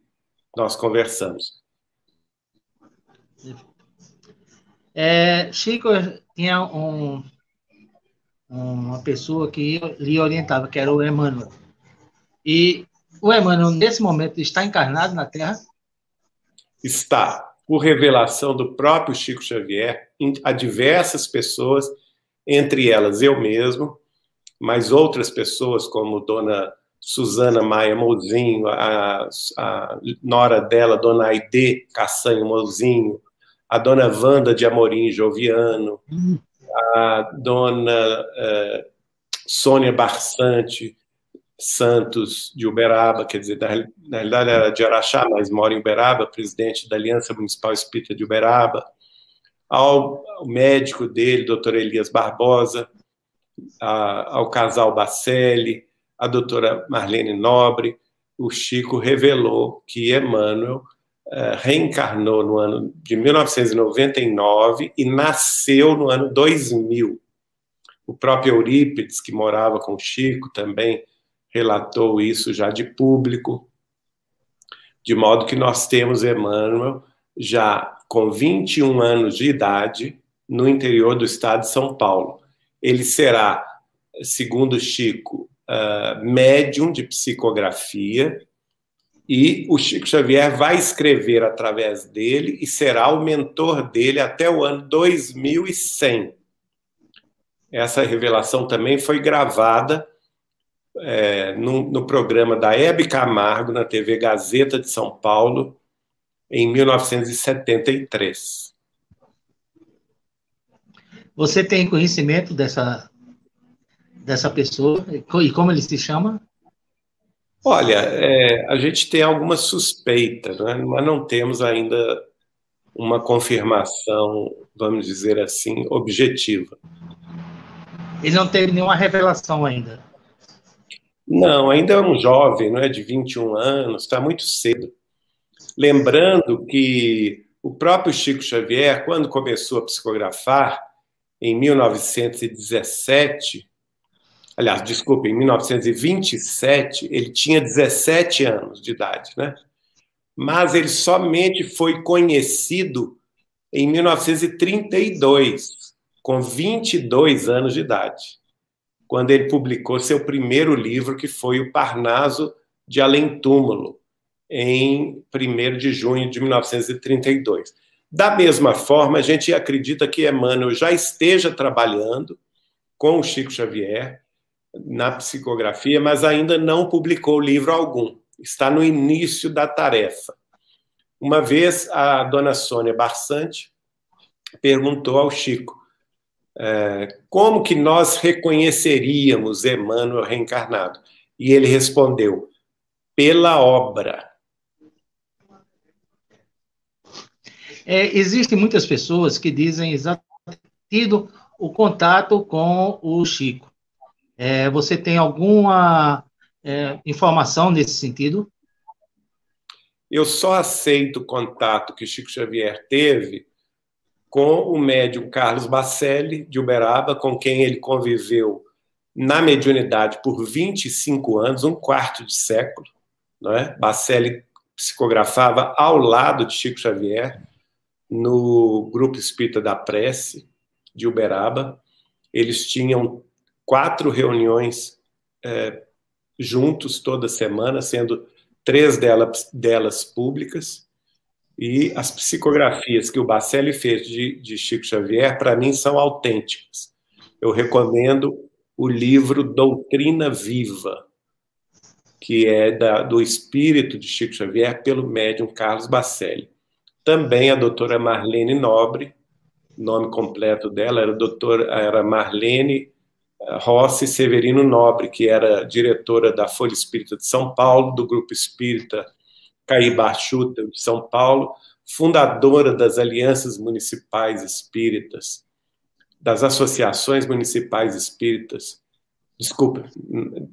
nós conversamos. Chico tinha uma pessoa que lhe orientava, que era o Emmanuel. E o Emmanuel, nesse momento, está encarnado na Terra? Está, por revelação do próprio Chico Xavier, a diversas pessoas, entre elas eu mesmo, mas outras pessoas, como Dona Suzana Maia Mouzinho, a nora dela, Dona Aide Caçanho Mouzinho, a Dona Wanda de Amorim Joviano, a Dona Sônia Barçante Santos de Uberaba, quer dizer, na realidade era de Araxá, mas mora em Uberaba, presidente da Aliança Municipal Espírita de Uberaba, ao médico dele, doutor Elias Barbosa, ao casal Bacelli, a doutora Marlene Nobre. O Chico revelou que Emmanuel reencarnou no ano de 1999 e nasceu no ano 2000. O próprio Eurípides, que morava com o Chico, também relatou isso já de público, de modo que nós temos Emmanuel já com 21 anos de idade no interior do estado de São Paulo. Ele será, segundo Chico, médium de psicografia, e o Chico Xavier vai escrever através dele e será o mentor dele até o ano 2100. Essa revelação também foi gravada no programa da Hebe Camargo, na TV Gazeta de São Paulo, em 1973. Você tem conhecimento dessa pessoa? E como ele se chama? Olha, a gente tem alguma suspeita, né? Mas não temos ainda uma confirmação, vamos dizer assim, objetiva. Ele não teve nenhuma revelação ainda? Não, ainda é um jovem, não é, de 21 anos, está muito cedo. Lembrando que o próprio Chico Xavier, quando começou a psicografar, em 1917, aliás, desculpa, em 1927, ele tinha 17 anos de idade, né? Mas ele somente foi conhecido em 1932, com 22 anos de idade, quando ele publicou seu primeiro livro, que foi o Parnaso de Além-Túmulo, em 1º de junho de 1932. Da mesma forma, a gente acredita que Emmanuel já esteja trabalhando com o Chico Xavier na psicografia, mas ainda não publicou livro algum. Está no início da tarefa. Uma vez, a dona Sônia Barçante perguntou ao Chico como que nós reconheceríamos Emmanuel reencarnado. E ele respondeu, pela obra. Existem muitas pessoas que dizem exatamente tido o contato com o Chico. Você tem alguma informação nesse sentido? Eu só aceito o contato que Chico Xavier teve com o médium Carlos Bacelli, de Uberaba, com quem ele conviveu na mediunidade por 25 anos, um quarto de século. Não é? Bacelli psicografava ao lado de Chico Xavier, no Grupo Espírita da Prece, de Uberaba. Eles tinham 4 reuniões juntos toda semana, sendo 3 delas públicas, e as psicografias que o Bacelli fez de Chico Xavier, para mim, são autênticas. Eu recomendo o livro Doutrina Viva, que é do espírito de Chico Xavier, pelo médium Carlos Bacelli. Também a doutora Marlene Nobre, o nome completo dela era Marlene Rossi Severino Nobre, que era diretora da Folha Espírita de São Paulo, do Grupo Espírita Caibachuta de São Paulo, fundadora das Alianças Municipais Espíritas, das Associações Municipais Espíritas,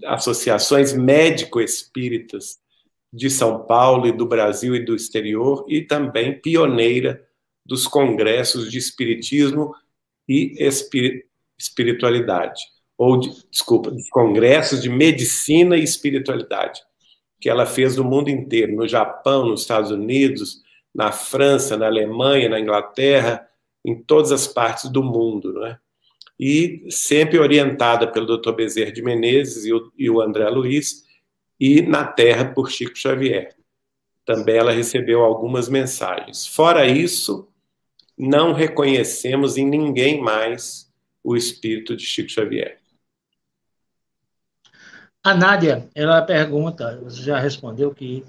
Associações Médico-Espíritas de São Paulo e do Brasil e do exterior, e também pioneira dos congressos de Espiritismo e Espiritualidade, dos congressos de Medicina e Espiritualidade, que ela fez no mundo inteiro, no Japão, nos Estados Unidos, na França, na Alemanha, na Inglaterra, em todas as partes do mundo, não é? E sempre orientada pelo Dr. Bezerra de Menezes e o André Luiz, e na Terra por Chico Xavier. Também ela recebeu algumas mensagens. Fora isso, não reconhecemos em ninguém mais o espírito de Chico Xavier. A Nádia, ela pergunta, você já respondeu que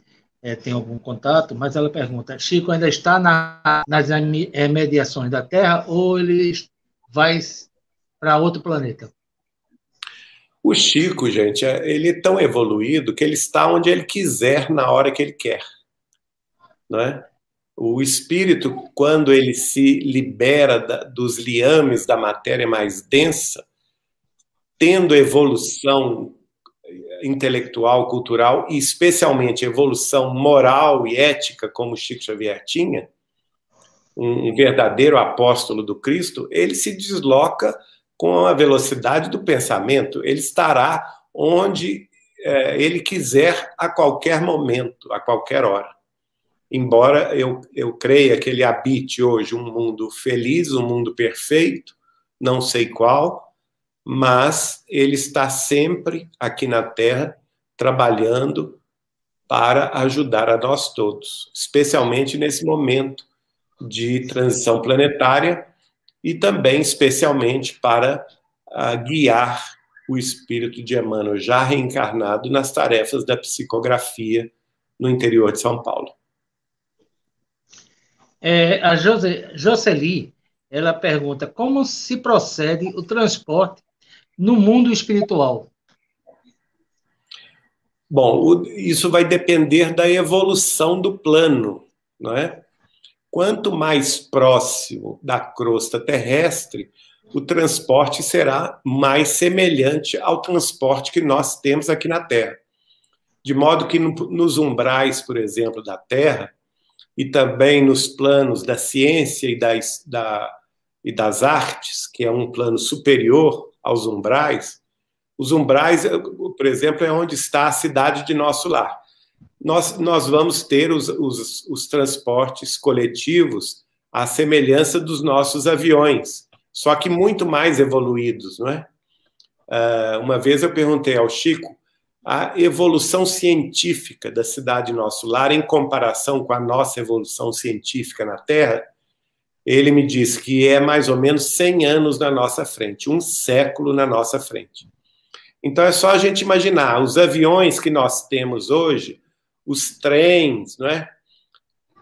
tem algum contato, mas ela pergunta, Chico ainda está nas mediações da Terra ou ele vai para outro planeta? O Chico, gente, ele é tão evoluído que ele está onde ele quiser, na hora que ele quer. Não é? O espírito, quando ele se libera dos liames da matéria mais densa, tendo evolução intelectual, cultural e especialmente evolução moral e ética, como Chico Xavier tinha, um verdadeiro apóstolo do Cristo, ele se desloca com a velocidade do pensamento, ele estará onde ele quiser a qualquer momento, a qualquer hora. Embora eu creia que ele habite hoje um mundo feliz, um mundo perfeito, não sei qual, mas ele está sempre aqui na Terra trabalhando para ajudar a nós todos, especialmente nesse momento de transição planetária, e também, especialmente, para guiar o espírito de Emmanuel, já reencarnado, nas tarefas da psicografia no interior de São Paulo. A Jocely, ela pergunta, como se procede o transporte no mundo espiritual? Bom, isso vai depender da evolução do plano, não é? quanto mais próximo da crosta terrestre, o transporte será mais semelhante ao transporte que nós temos aqui na Terra. De modo que nos umbrais, por exemplo, da Terra, e também nos planos da ciência e das artes, que é um plano superior aos umbrais, os umbrais, por exemplo, é onde está a cidade de nosso lar. Nós vamos ter os transportes coletivos à semelhança dos nossos aviões, só que muito mais evoluídos, não é? Uma vez eu perguntei ao Chico a evolução científica da cidade Nosso Lar em comparação com a nossa evolução científica na Terra. Ele me disse que é mais ou menos 100 anos na nossa frente, um século na nossa frente. Então é só a gente imaginar, os aviões que nós temos hoje, os trens, não é?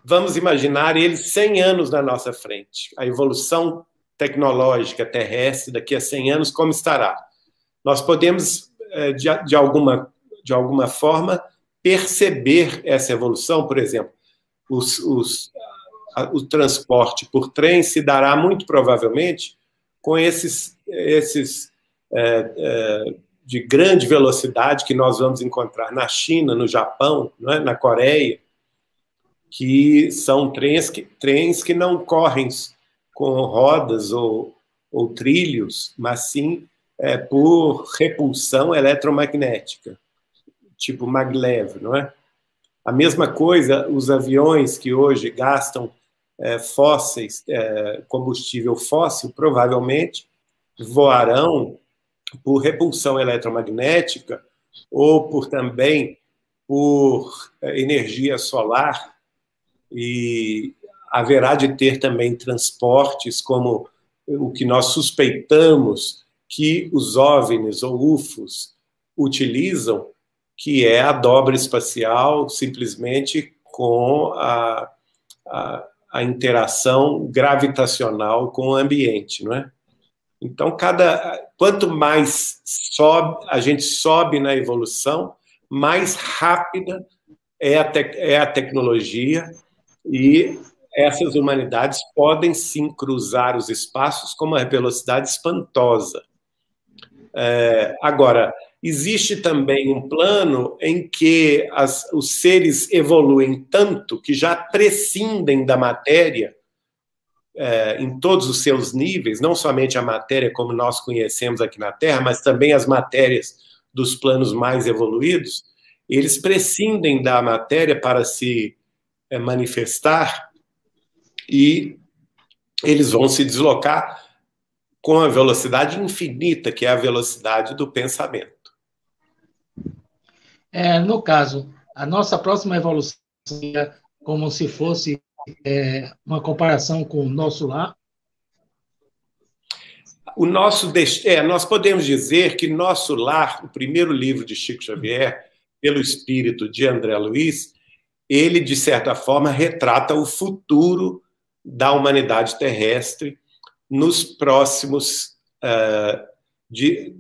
Vamos imaginar eles 100 anos na nossa frente. A evolução tecnológica terrestre daqui a 100 anos, como estará? Nós podemos, de alguma forma, perceber essa evolução. Por exemplo, o transporte por trem se dará muito provavelmente com esses de grande velocidade que nós vamos encontrar na China, no Japão, não é? Na Coreia, que são trens que não correm com rodas ou trilhos, mas sim por repulsão eletromagnética, tipo maglev, não é? A mesma coisa, os aviões que hoje gastam fósseis, combustível fóssil, provavelmente voarão por repulsão eletromagnética ou também por energia solar, e haverá de ter também transportes como o que nós suspeitamos que os OVNIs ou UFOs utilizam, que é a dobra espacial, simplesmente com a interação gravitacional com o ambiente, não é? Então, quanto mais a gente sobe na evolução, mais rápida é a tecnologia, e essas humanidades podem sim cruzar os espaços com uma velocidade espantosa. Agora, existe também um plano em que os seres evoluem tanto que já prescindem da matéria em todos os seus níveis, não somente a matéria como nós conhecemos aqui na Terra, mas também as matérias dos planos mais evoluídos. Eles prescindem da matéria para se manifestar, e eles vão se deslocar com a velocidade infinita, que é a velocidade do pensamento. No caso, a nossa próxima evolução é como se fosse uma comparação com o nosso lar? Nós podemos dizer que Nosso Lar, o primeiro livro de Chico Xavier, pelo espírito de André Luiz, ele, de certa forma, retrata o futuro da humanidade terrestre nos próximos... que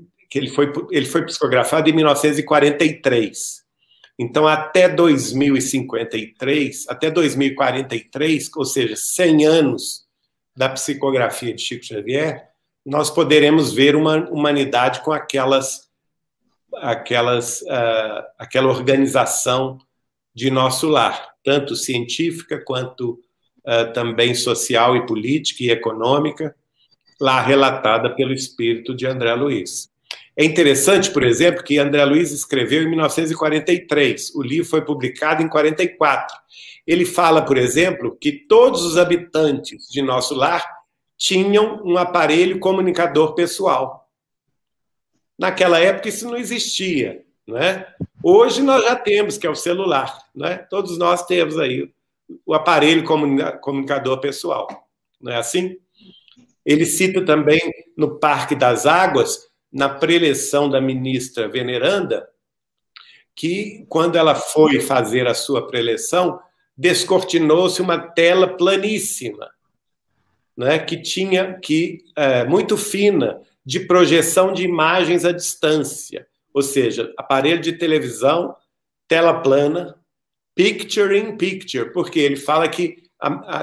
ele foi psicografado em 1943. Então, até 2053, até 2043, ou seja, 100 anos da psicografia de Chico Xavier, nós poderemos ver uma humanidade com aquela organização de Nosso Lar, tanto científica quanto também social e política e econômica, lá relatada pelo espírito de André Luiz. É interessante, por exemplo, que André Luiz escreveu em 1943, o livro foi publicado em 1944. Ele fala, por exemplo, que todos os habitantes de Nosso Lar tinham um aparelho comunicador pessoal. Naquela época isso não existia, não é? Hoje nós já temos, que é o celular, não é? Todos nós temos aí o aparelho comunicador pessoal, não é assim? Ele cita também no Parque das Águas, na preleção da ministra veneranda, que quando ela foi fazer a sua preleção, descortinou-se uma tela planíssima, né, muito fina, de projeção de imagens à distância, ou seja, aparelho de televisão, tela plana, picture in picture, porque ele fala que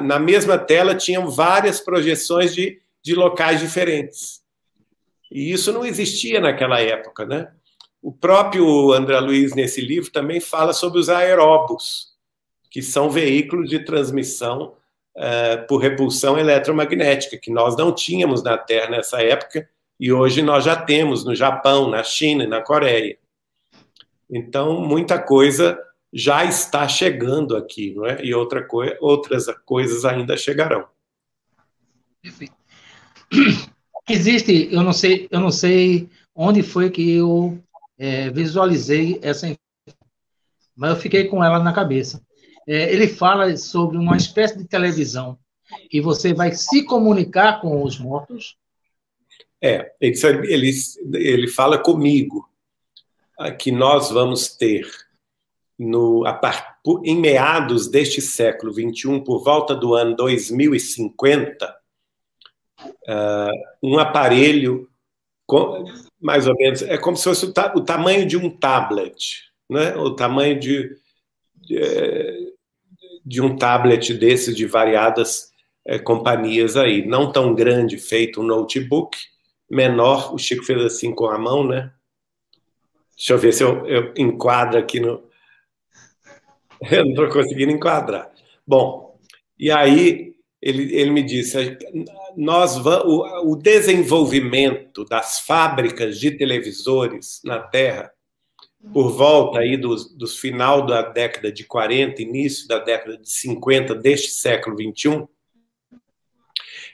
na mesma tela tinham várias projeções de locais diferentes. E isso não existia naquela época, né? O próprio André Luiz, nesse livro, também fala sobre os aeróbos, que são veículos de transmissão por repulsão eletromagnética, que nós não tínhamos na Terra nessa época, e hoje nós já temos no Japão, na China e na Coreia. Então, muita coisa já está chegando aqui, não é? E outras coisas ainda chegarão. Perfeito. Existe, eu não sei onde foi que eu visualizei essa informação, mas eu fiquei com ela na cabeça. Ele fala sobre uma espécie de televisão e você vai se comunicar com os mortos. Ele fala comigo que nós vamos ter, em meados deste século XXI, por volta do ano 2050, um aparelho, mais ou menos, é como se fosse o tamanho de um tablet, né? O tamanho de um tablet desses de variadas companhias aí, não tão grande, feito um notebook, menor, o Chico fez assim com a mão, né? Deixa eu ver se eu enquadro aqui no... Eu não estou conseguindo enquadrar. Bom, e aí ele me disse, o desenvolvimento das fábricas de televisores na Terra, por volta aí do final da década de 40, início da década de 50 deste século XXI,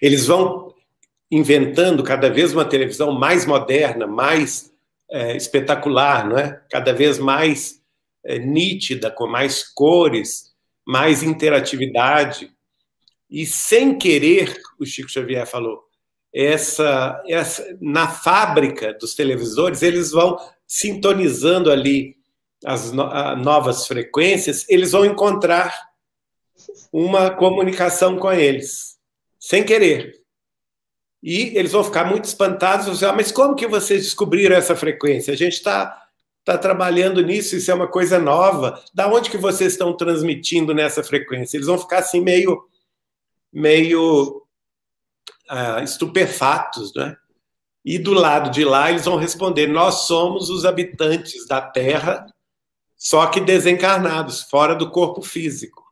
eles vão inventando cada vez uma televisão mais moderna, mais espetacular, não é? Cada vez mais nítida, com mais cores, mais interatividade. E sem querer, o Chico Xavier falou, na fábrica dos televisores, eles vão sintonizando ali as novas frequências, eles vão encontrar uma comunicação com eles, sem querer. E eles vão ficar muito espantados, vão dizer, mas como que vocês descobriram essa frequência? A gente está trabalhando nisso, isso é uma coisa nova. Da onde que vocês estão transmitindo nessa frequência? Eles vão ficar assim meio estupefatos, né? E do lado de lá eles vão responder, nós somos os habitantes da Terra, só que desencarnados, fora do corpo físico.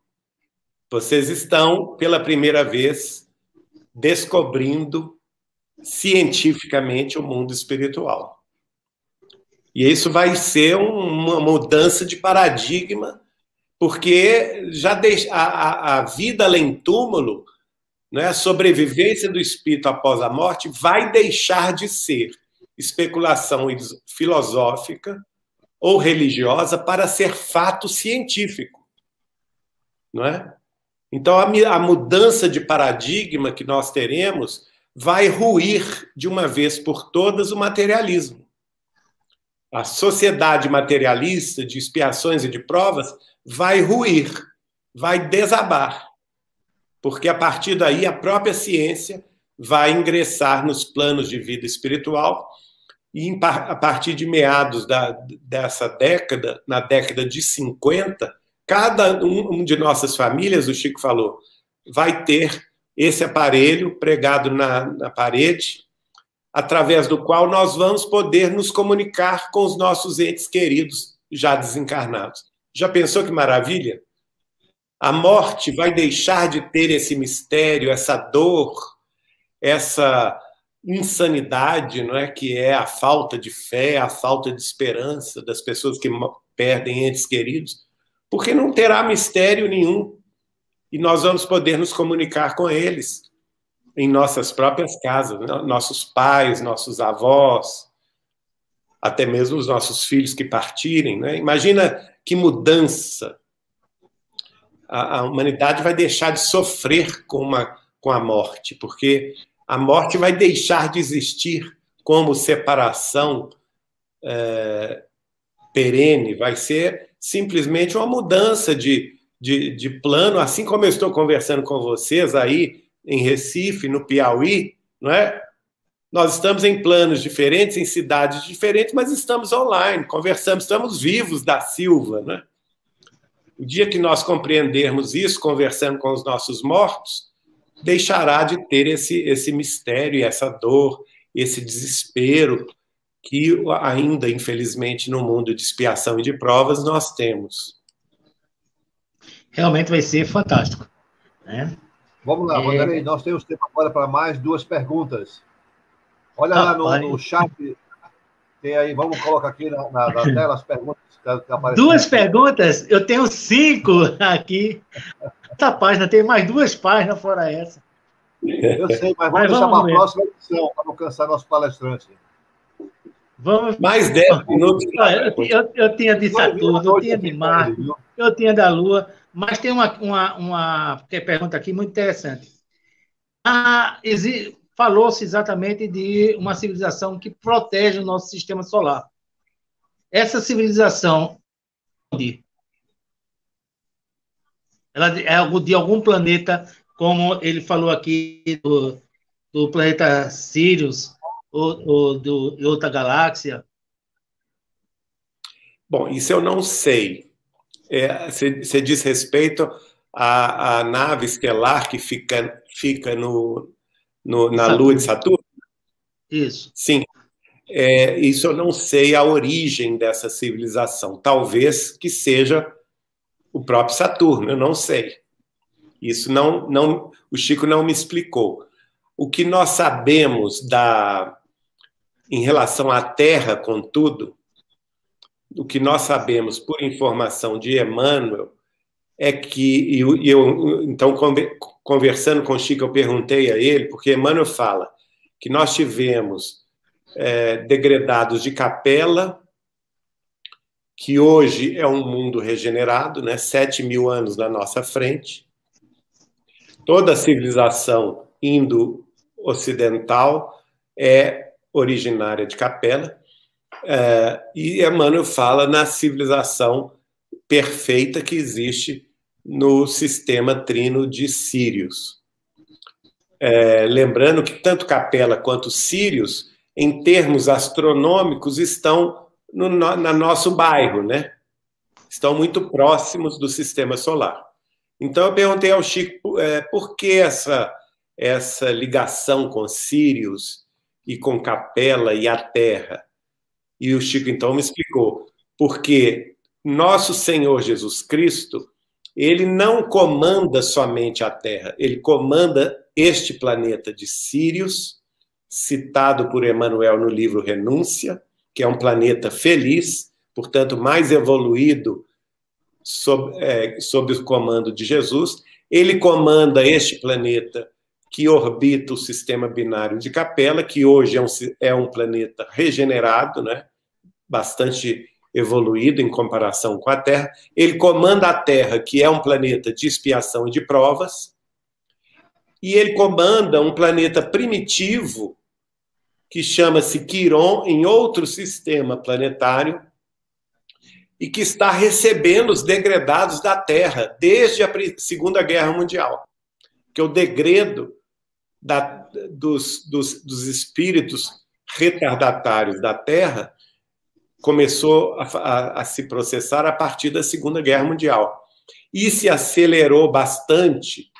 Vocês estão, pela primeira vez, descobrindo cientificamente o mundo espiritual. E isso vai ser uma mudança de paradigma, porque já a vida além túmulo, né, a sobrevivência do espírito após a morte, vai deixar de ser especulação filosófica ou religiosa para ser fato científico. Não é? Então, a mudança de paradigma que nós teremos vai ruir de uma vez por todas o materialismo. A sociedade materialista de expiações e de provas vai ruir, vai desabar, porque a partir daí a própria ciência vai ingressar nos planos de vida espiritual e a partir de meados dessa década, na década de 50, cada um de nossas famílias, o Chico falou, vai ter esse aparelho pregado na parede, através do qual nós vamos poder nos comunicar com os nossos entes queridos já desencarnados. Já pensou que maravilha? A morte vai deixar de ter esse mistério, essa dor, essa insanidade, não é? Que é a falta de fé, a falta de esperança das pessoas que perdem entes queridos, porque não terá mistério nenhum e nós vamos poder nos comunicar com eles em nossas próprias casas, nossos pais, nossos avós, até mesmo os nossos filhos que partirem, né? Imagina que mudança. A humanidade vai deixar de sofrer com a morte, porque a morte vai deixar de existir como separação perene, vai ser simplesmente uma mudança de plano, assim como eu estou conversando com vocês aí em Recife, no Piauí, não é? Nós estamos em planos diferentes, em cidades diferentes, mas estamos online, conversamos, estamos vivos da Silva, né? O dia que nós compreendermos isso, conversando com os nossos mortos, deixará de ter esse mistério, essa dor, esse desespero que ainda, infelizmente, no mundo de expiação e de provas, nós temos. Realmente vai ser fantástico, né? Vamos lá, Vanderlei, nós temos tempo agora para mais 2 perguntas. Olha lá no chat, tem aí, vamos colocar aqui na tela as perguntas que aparecem. 2 perguntas? Eu tenho 5 aqui. Essa página, tem mais 2 páginas fora essa. Eu sei, mas vamos deixar para a próxima edição, para não cansar nosso palestrante. Vamos... Mais 10 minutos. Eu tinha de Saturno, eu tinha de Marte, eu tinha da Lua, mas tem uma pergunta aqui muito interessante. Falou-se exatamente de uma civilização que protege o nosso sistema solar. Essa civilização, ela é de algum planeta, como ele falou aqui, do planeta Sirius, ou de outra galáxia? Bom, isso eu não sei. Você diz respeito à nave estelar que fica na Lua de Saturno? Isso. Sim. Isso eu não sei a origem dessa civilização. Talvez que seja o próprio Saturno, eu não sei. Isso o Chico não me explicou. O que nós sabemos em relação à Terra, contudo, o que nós sabemos por informação de Emmanuel é que, então, conversando com o Chico, eu perguntei a ele, porque Emmanuel fala que nós tivemos degredados de Capela, que hoje é um mundo regenerado, né? 7.000 anos na nossa frente. Toda a civilização indo-ocidental é originária de Capela, e Emmanuel fala na civilização perfeita que existe no sistema trino de Sírios. Lembrando que tanto Capela quanto Sírios, em termos astronômicos, estão no nosso bairro, né? Estão muito próximos do sistema solar. Então, eu perguntei ao Chico por que essa ligação com Sírios e com Capela e a Terra. E o Chico, então, me explicou. Porque nosso Senhor Jesus Cristo, ele não comanda somente a Terra, ele comanda este planeta de Sírios, citado por Emmanuel no livro Renúncia, que é um planeta feliz, portanto, mais evoluído sob o comando de Jesus. Ele comanda este planeta que orbita o sistema binário de Capela, que hoje é um planeta regenerado, né? Bastante evoluído em comparação com a Terra. Ele comanda a Terra, que é um planeta de expiação e de provas, e ele comanda um planeta primitivo que chama-se Quiron, em outro sistema planetário, e que está recebendo os degredados da Terra desde a Segunda Guerra Mundial. Que o degredo dos espíritos retardatários da Terra começou a se processar a partir da Segunda Guerra Mundial. E se acelerou bastante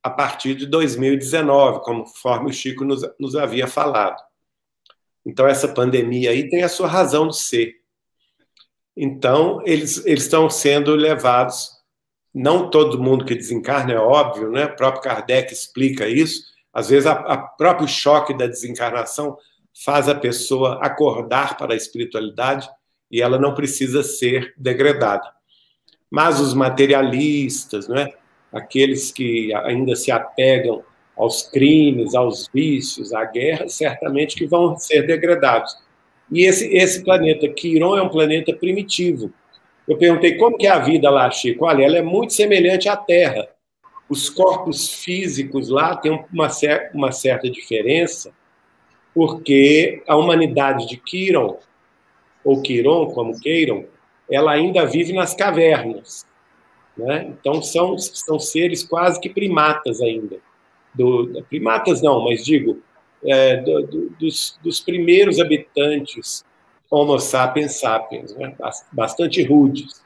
a partir de 2019, conforme o Chico nos havia falado. Então, essa pandemia aí tem a sua razão de ser. Então, eles estão sendo levados, não todo mundo que desencarna, é óbvio, né? O próprio Kardec explica isso. Às vezes, o próprio choque da desencarnação faz a pessoa acordar para a espiritualidade e ela não precisa ser degradada. Mas os materialistas, né? Aqueles que ainda se apegam aos crimes, aos vícios, à guerra, certamente que vão ser degradados. E esse planeta Quiron é um planeta primitivo. Eu perguntei como que é a vida lá, Chico. Olha, ela é muito semelhante à Terra. Os corpos físicos lá têm uma certa diferença, porque a humanidade de Quiron, ou Quiron, como queiram, ela ainda vive nas cavernas, né? Então, são seres quase que primatas ainda. Primatas não, mas digo, dos primeiros habitantes Homo sapiens sapiens, né? Bastante rudes.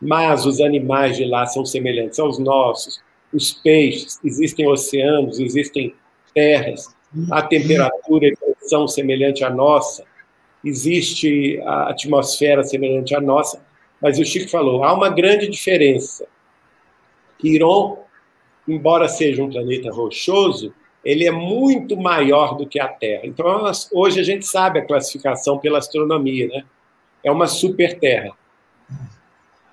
mas os animais de lá são semelhantes aos nossos, os peixes, existem oceanos, existem terras, a temperatura e pressão semelhante à nossa, existe a atmosfera semelhante à nossa, mas o Chico falou, há uma grande diferença. Quiron, embora seja um planeta rochoso, ele é muito maior do que a Terra. Então, hoje a gente sabe a classificação pela astronomia, né? É uma super-terra.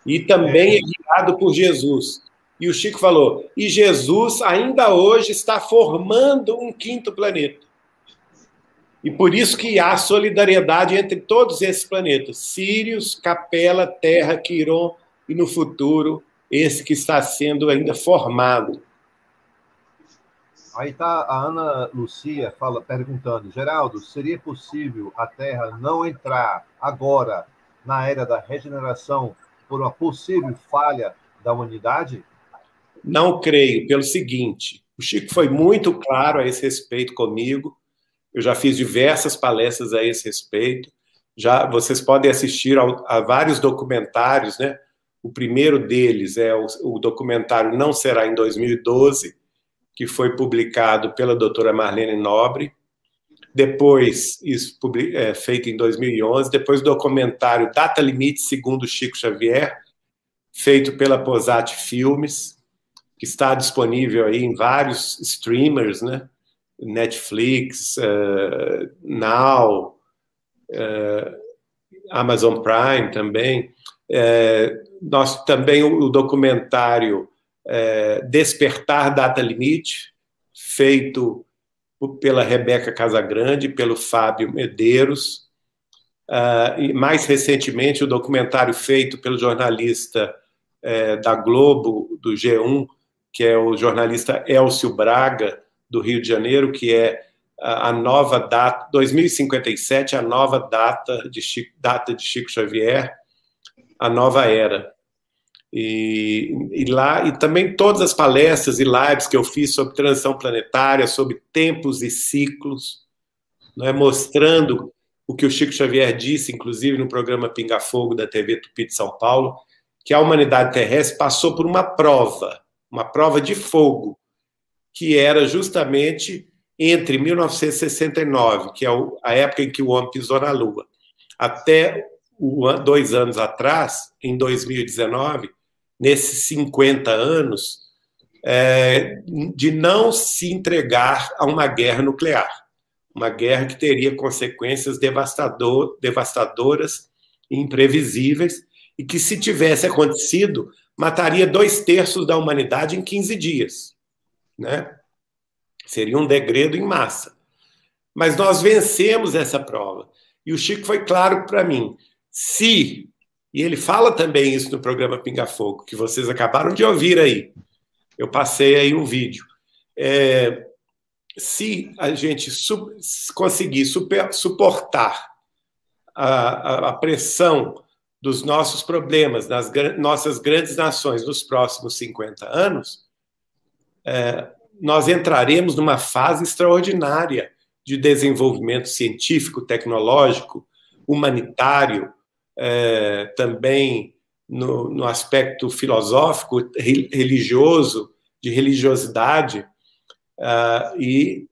E também é guiado por Jesus. E o Chico falou, e Jesus ainda hoje está formando um quinto planeta. E por isso que há solidariedade entre todos esses planetas. Sírius, Capela, Terra, Quiron e, no futuro, esse que está sendo ainda formado. Aí está a Ana Lucia perguntando, Geraldo, seria possível a Terra não entrar agora na era da regeneração por uma possível falha da humanidade? Não creio, pelo seguinte, o Chico foi muito claro a esse respeito comigo, eu já fiz diversas palestras a esse respeito, vocês podem assistir a vários documentários, né? O primeiro deles é o documentário Não Será em 2012, que foi publicado pela doutora Marlene Nobre, depois, isso feito em 2011, depois o documentário Data Limite segundo Chico Xavier, feito pela Posat Filmes, que está disponível aí em vários streamers, né? Netflix, Now, Amazon Prime também. Nós também o documentário Despertar Data Limite, feito pela Rebeca Casagrande, pelo Fábio Medeiros, e mais recentemente o documentário feito pelo jornalista da Globo, do G1, que é o jornalista Elcio Braga, do Rio de Janeiro, que é a nova data, 2057, a nova data de Chico Xavier, a nova era. E também todas as palestras e lives que eu fiz sobre transição planetária, sobre tempos e ciclos, né, mostrando o que o Chico Xavier disse, inclusive no programa Pinga Fogo da TV Tupi de São Paulo, que a humanidade terrestre passou por uma prova de fogo, que era justamente entre 1969, que é a época em que o homem pisou na Lua, até 2 anos atrás, em 2019, nesses 50 anos, de não se entregar a uma guerra nuclear, uma guerra que teria consequências devastadoras e imprevisíveis, e que, se tivesse acontecido, mataria 2/3 da humanidade em 15 dias. Né? Seria um degredo em massa. Mas nós vencemos essa prova. E o Chico foi claro para mim. E ele fala também isso no programa Pinga Fogo, que vocês acabaram de ouvir aí. Eu passei aí um vídeo. Se a gente conseguir suportar a pressão dos nossos problemas, das nossas grandes nações nos próximos 50 anos, nós entraremos numa fase extraordinária de desenvolvimento científico, tecnológico, humanitário, também no aspecto filosófico, religioso, de religiosidade, e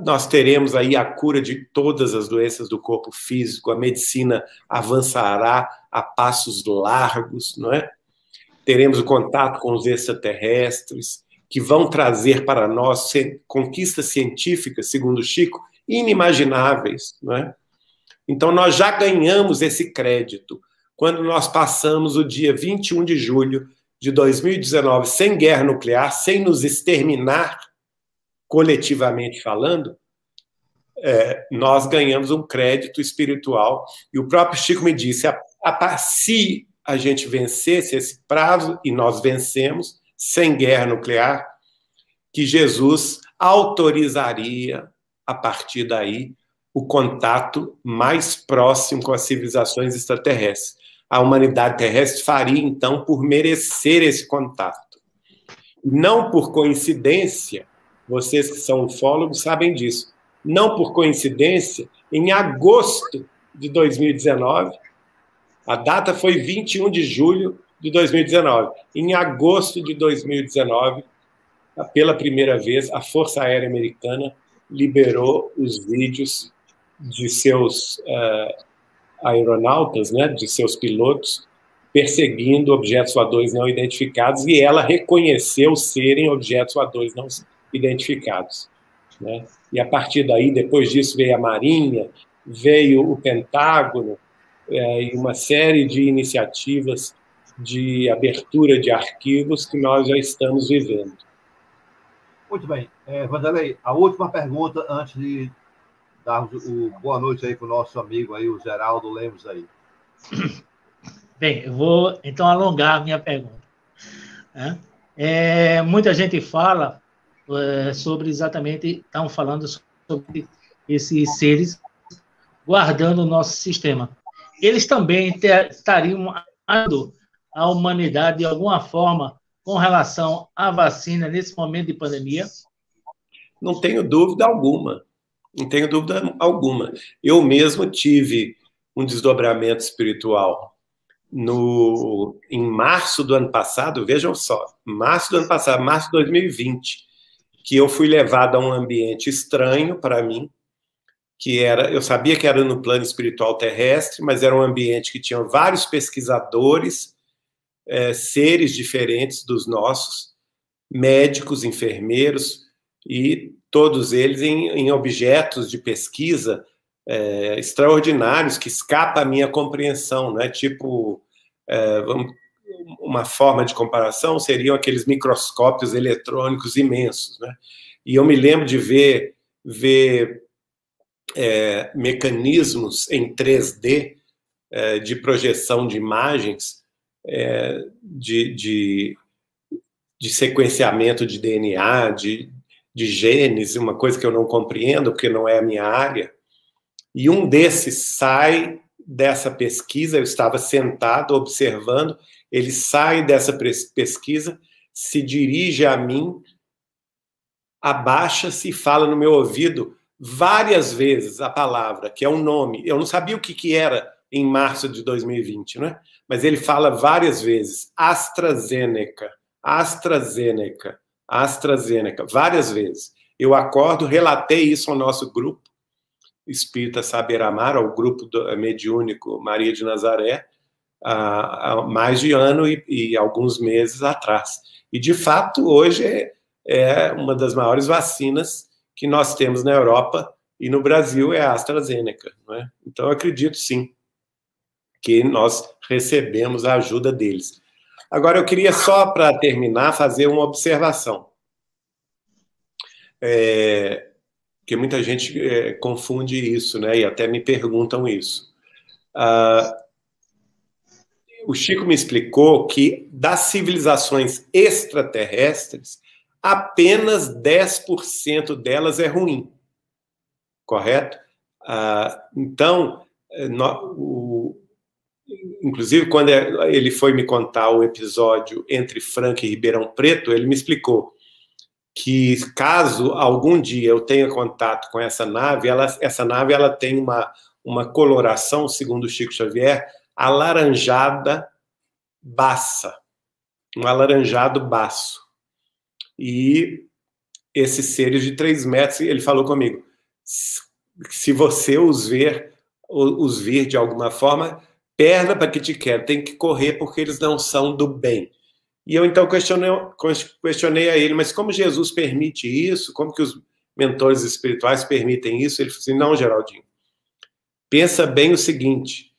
nós teremos aí a cura de todas as doenças do corpo físico, a medicina avançará a passos largos, não é? Teremos o contato com os extraterrestres, que vão trazer para nós conquistas científicas, segundo Chico, inimagináveis, não é? Então, nós já ganhamos esse crédito quando nós passamos o dia 21 de julho de 2019 sem guerra nuclear, sem nos exterminar, coletivamente falando, nós ganhamos um crédito espiritual. E o próprio Chico me disse, se a gente vencesse esse prazo, e nós vencemos, sem guerra nuclear, que Jesus autorizaria, a partir daí, o contato mais próximo com as civilizações extraterrestres. A humanidade terrestre faria, então, por merecer esse contato. Não por coincidência, vocês que são ufólogos sabem disso, não por coincidência, em agosto de 2019, a data foi 21 de julho de 2019. Em agosto de 2019, pela primeira vez, a Força Aérea Americana liberou os vídeos de seus aeronautas, né, de seus pilotos, perseguindo objetos voadores não identificados, e ela reconheceu serem objetos voadores não identificados, né? E a partir daí, depois disso, veio a Marinha, veio o Pentágono, e uma série de iniciativas de abertura de arquivos que nós já estamos vivendo. Muito bem. Vanderlei, a última pergunta antes de darmos o boa noite aí para o nosso amigo aí, o Geraldo Lemos aí. Bem, eu vou então alongar a minha pergunta. Muita gente fala sobre exatamente, estão falando sobre esses seres guardando o nosso sistema. Eles também estariam ajudando a humanidade de alguma forma com relação à vacina nesse momento de pandemia? Não tenho dúvida alguma. Não tenho dúvida alguma. Eu mesmo tive um desdobramento espiritual em março do ano passado, vejam só, março do ano passado, março de 2020, que eu fui levado a um ambiente estranho para mim, que era, eu sabia que era no plano espiritual terrestre, mas era um ambiente que tinha vários pesquisadores, seres diferentes dos nossos, médicos, enfermeiros, e todos eles em objetos de pesquisa extraordinários, que escapa à minha compreensão, né? Tipo, uma forma de comparação seriam aqueles microscópios eletrônicos imensos, né? E eu me lembro de ver mecanismos em 3D de projeção de imagens, de sequenciamento de DNA, de genes, uma coisa que eu não compreendo, porque não é a minha área. E um desses sai dessa pesquisa, eu estava sentado observando, ele sai dessa pesquisa, se dirige a mim, abaixa-se e fala no meu ouvido várias vezes a palavra, que é um nome. Eu não sabia o que era em março de 2020, né? Mas ele fala várias vezes, AstraZeneca, AstraZeneca, AstraZeneca, várias vezes. Eu acordo, relatei isso ao nosso grupo Espírita Saber Amar, ao grupo mediúnico Maria de Nazaré, há mais de ano e alguns meses atrás. E, de fato, hoje é uma das maiores vacinas que nós temos na Europa e no Brasil é a AstraZeneca, não é? Então, eu acredito, sim, que nós recebemos a ajuda deles. Agora, eu queria só, para terminar, fazer uma observação. Porque muita gente confunde isso, né? E até me perguntam isso. O Chico me explicou que das civilizações extraterrestres, apenas 10% delas é ruim. Correto? Então, inclusive, quando ele foi me contar o episódio entre Franca e Ribeirão Preto, ele me explicou que, caso algum dia eu tenha contato com essa nave, essa nave tem uma coloração, segundo o Chico Xavier, alaranjada baça, um alaranjado baço. E esses seres de 3 metros, ele falou comigo, se você os vir de alguma forma, perda para que te quer, tem que correr porque eles não são do bem. E eu então questionei a ele, mas como Jesus permite isso? Como que os mentores espirituais permitem isso? Ele falou assim, não, Geraldinho, pensa bem o seguinte,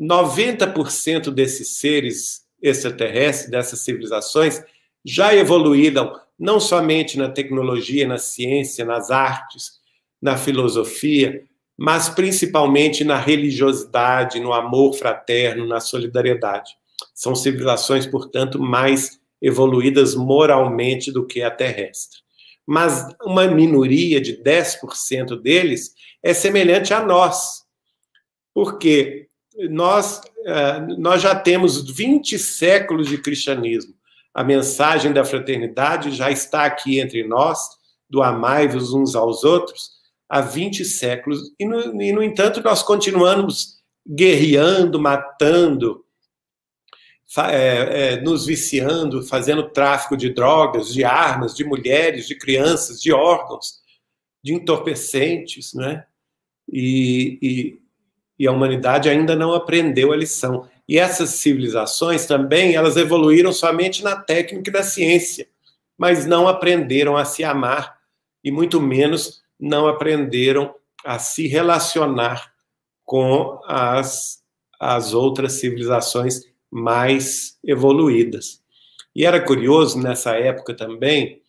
90% desses seres extraterrestres, dessas civilizações, já evoluíram não somente na tecnologia, na ciência, nas artes, na filosofia, mas principalmente na religiosidade, no amor fraterno, na solidariedade. São civilizações, portanto, mais evoluídas moralmente do que a terrestre. Mas uma minoria de 10% deles é semelhante a nós, porque nós já temos 20 séculos de cristianismo. A mensagem da fraternidade já está aqui entre nós, do amai-vos uns aos outros, há 20 séculos. E, no entanto, nós continuamos guerreando, matando, nos viciando, fazendo tráfico de drogas, de armas, de mulheres, de crianças, de órgãos, de entorpecentes, né? E a humanidade ainda não aprendeu a lição. E essas civilizações também, elas evoluíram somente na técnica e na ciência, mas não aprenderam a se amar e muito menos não aprenderam a se relacionar com as outras civilizações mais evoluídas. E era curioso, nessa época também,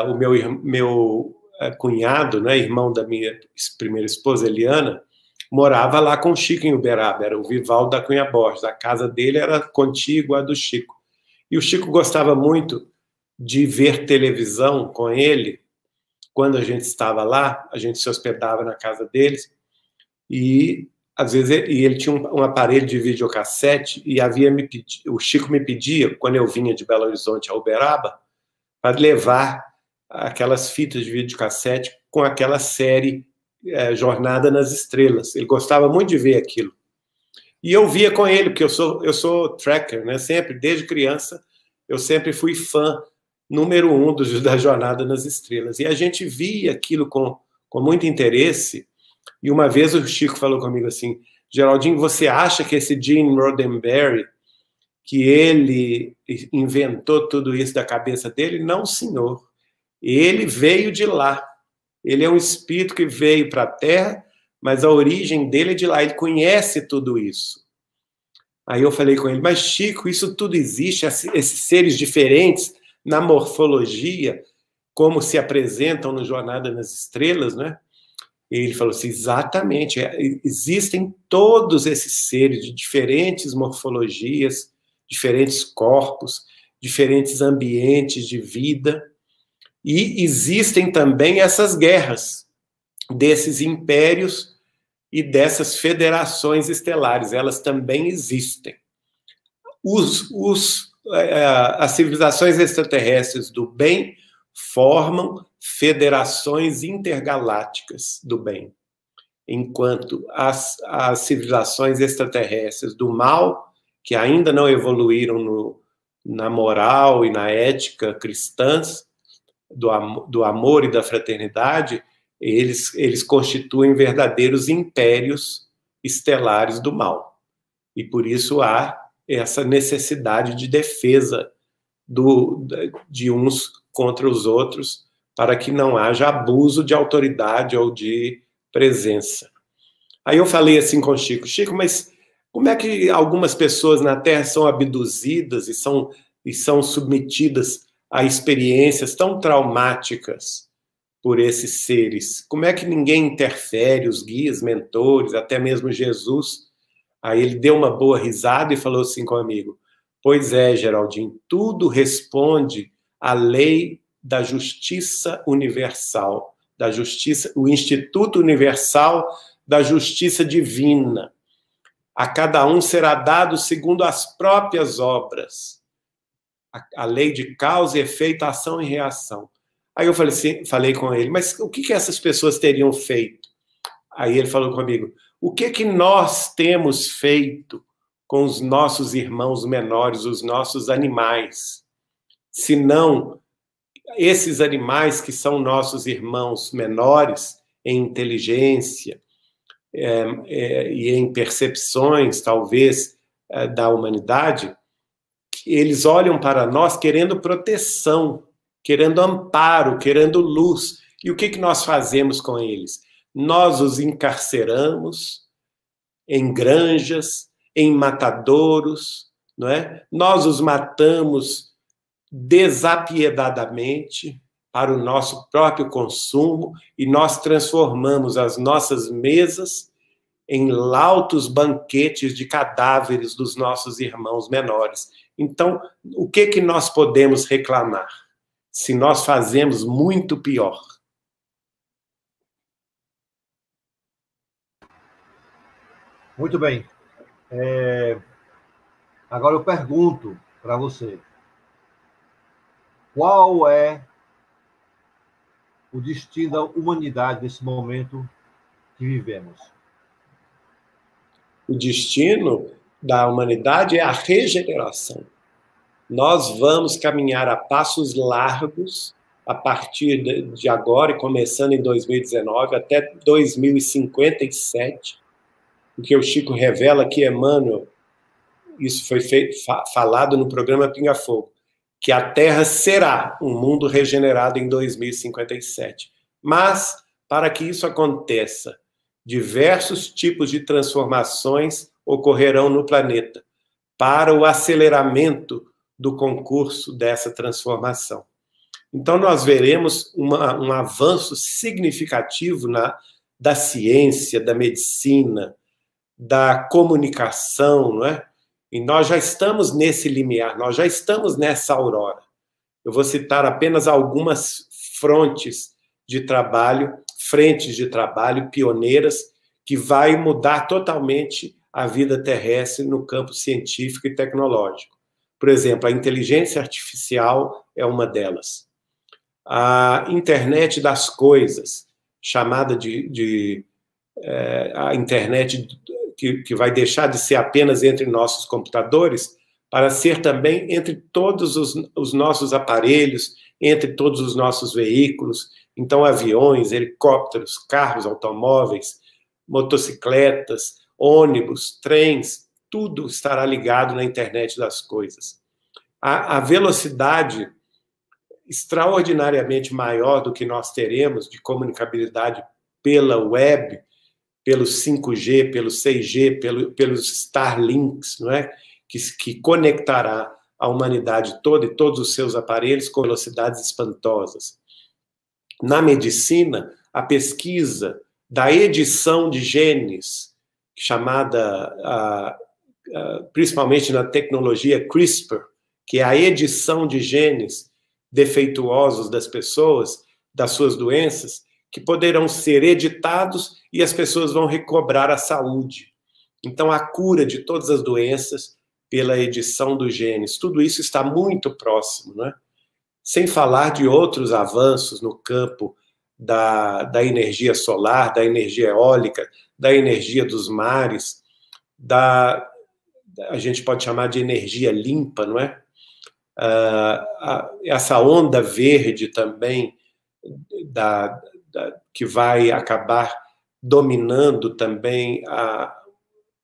o meu cunhado, né, irmão da minha primeira esposa, Eliana, morava lá com o Chico em Uberaba, era o Vivaldo da Cunha Borges, a casa dele era contígua à do Chico. E o Chico gostava muito de ver televisão com ele. Quando a gente estava lá, a gente se hospedava na casa deles, e às vezes ele tinha um aparelho de videocassete, e o Chico me pedia, quando eu vinha de Belo Horizonte a Uberaba, para levar aquelas fitas de videocassete com aquela série Jornada nas Estrelas. Ele gostava muito de ver aquilo. E eu via com ele, porque eu sou tracker, né? Sempre, desde criança, eu sempre fui fã número 1 da Jornada nas Estrelas. E a gente via aquilo com muito interesse. E uma vez o Chico falou comigo assim: Geraldinho, você acha que esse Gene Roddenberry, que ele inventou tudo isso da cabeça dele? Não, senhor. Ele veio de lá. Ele é um espírito que veio para a Terra, mas a origem dele é de lá. Ele conhece tudo isso. Aí eu falei com ele: mas Chico, isso tudo existe, esses seres diferentes na morfologia, como se apresentam no Jornada nas Estrelas, né? E ele falou assim: exatamente, existem todos esses seres de diferentes morfologias, diferentes corpos, diferentes ambientes de vida, e existem também essas guerras desses impérios e dessas federações estelares, elas também existem. As civilizações extraterrestres do bem formam federações intergalácticas do bem, enquanto as civilizações extraterrestres do mal, que ainda não evoluíram na moral e na ética cristãs, do amor e da fraternidade, eles constituem verdadeiros impérios estelares do mal. E por isso há essa necessidade de defesa de uns contra os outros, para que não haja abuso de autoridade ou de presença. Aí eu falei assim com o Chico: Chico, mas como é que algumas pessoas na Terra são abduzidas e são submetidas a experiências tão traumáticas por esses seres? Como é que ninguém interfere, os guias, mentores, até mesmo Jesus? Aí ele deu uma boa risada e falou assim comigo: pois é, Geraldinho, tudo responde à lei da justiça universal, da justiça, o Instituto Universal da Justiça Divina. A cada um será dado segundo as próprias obras. A lei de causa e efeito, ação e reação. Aí eu falei com ele: mas o que essas pessoas teriam feito? Aí ele falou comigo: o que nós temos feito com os nossos irmãos menores, os nossos animais? Se não esses animais que são nossos irmãos menores em inteligência e em percepções, talvez, da humanidade, eles olham para nós querendo proteção, querendo amparo, querendo luz. E o que nós fazemos com eles? Nós os encarceramos em granjas, em matadouros, não é? Nós os matamos desapiedadamente para o nosso próprio consumo, e nós transformamos as nossas mesas em lautos banquetes de cadáveres dos nossos irmãos menores. Então, o que nós podemos reclamar se nós fazemos muito pior? Muito bem. Agora eu pergunto para você: qual é o destino da humanidade nesse momento que vivemos? O destino da humanidade é a regeneração. Nós vamos caminhar a passos largos a partir de agora e começando em 2019 até 2057, porque o Chico revela que Emmanuel, isso foi falado no programa Pinga Fogo, que a Terra será um mundo regenerado em 2057. Mas, para que isso aconteça, diversos tipos de transformações ocorrerão no planeta para o aceleramento do concurso dessa transformação. Então, nós veremos um avanço significativo da ciência, da medicina, da comunicação, não é? E nós já estamos nesse limiar, nós já estamos nessa aurora. Eu vou citar apenas algumas frentes de trabalho pioneiras, que vai mudar totalmente a vida terrestre no campo científico e tecnológico. Por exemplo, a inteligência artificial é uma delas. A internet das coisas, chamada a internet que vai deixar de ser apenas entre nossos computadores, para ser também entre todos os nossos aparelhos, entre todos os nossos veículos, então aviões, helicópteros, carros, automóveis, motocicletas, ônibus, trens, tudo estará ligado na internet das coisas. A velocidade extraordinariamente maior do que nós teremos de comunicabilidade pela web, pelo 5G, pelo 6G, pelos Starlinks, não é? Que conectará a humanidade toda e todos os seus aparelhos com velocidades espantosas. Na medicina, a pesquisa da edição de genes, chamada, principalmente na tecnologia CRISPR, que é a edição de genes defeituosos das pessoas, das suas doenças, que poderão ser editados e as pessoas vão recobrar a saúde. Então, a cura de todas as doenças pela edição dos genes, tudo isso está muito próximo, né? Sem falar de outros avanços no campo da energia solar, da energia eólica, da energia dos mares, a gente pode chamar de energia limpa, não é? Essa onda verde também, que vai acabar dominando também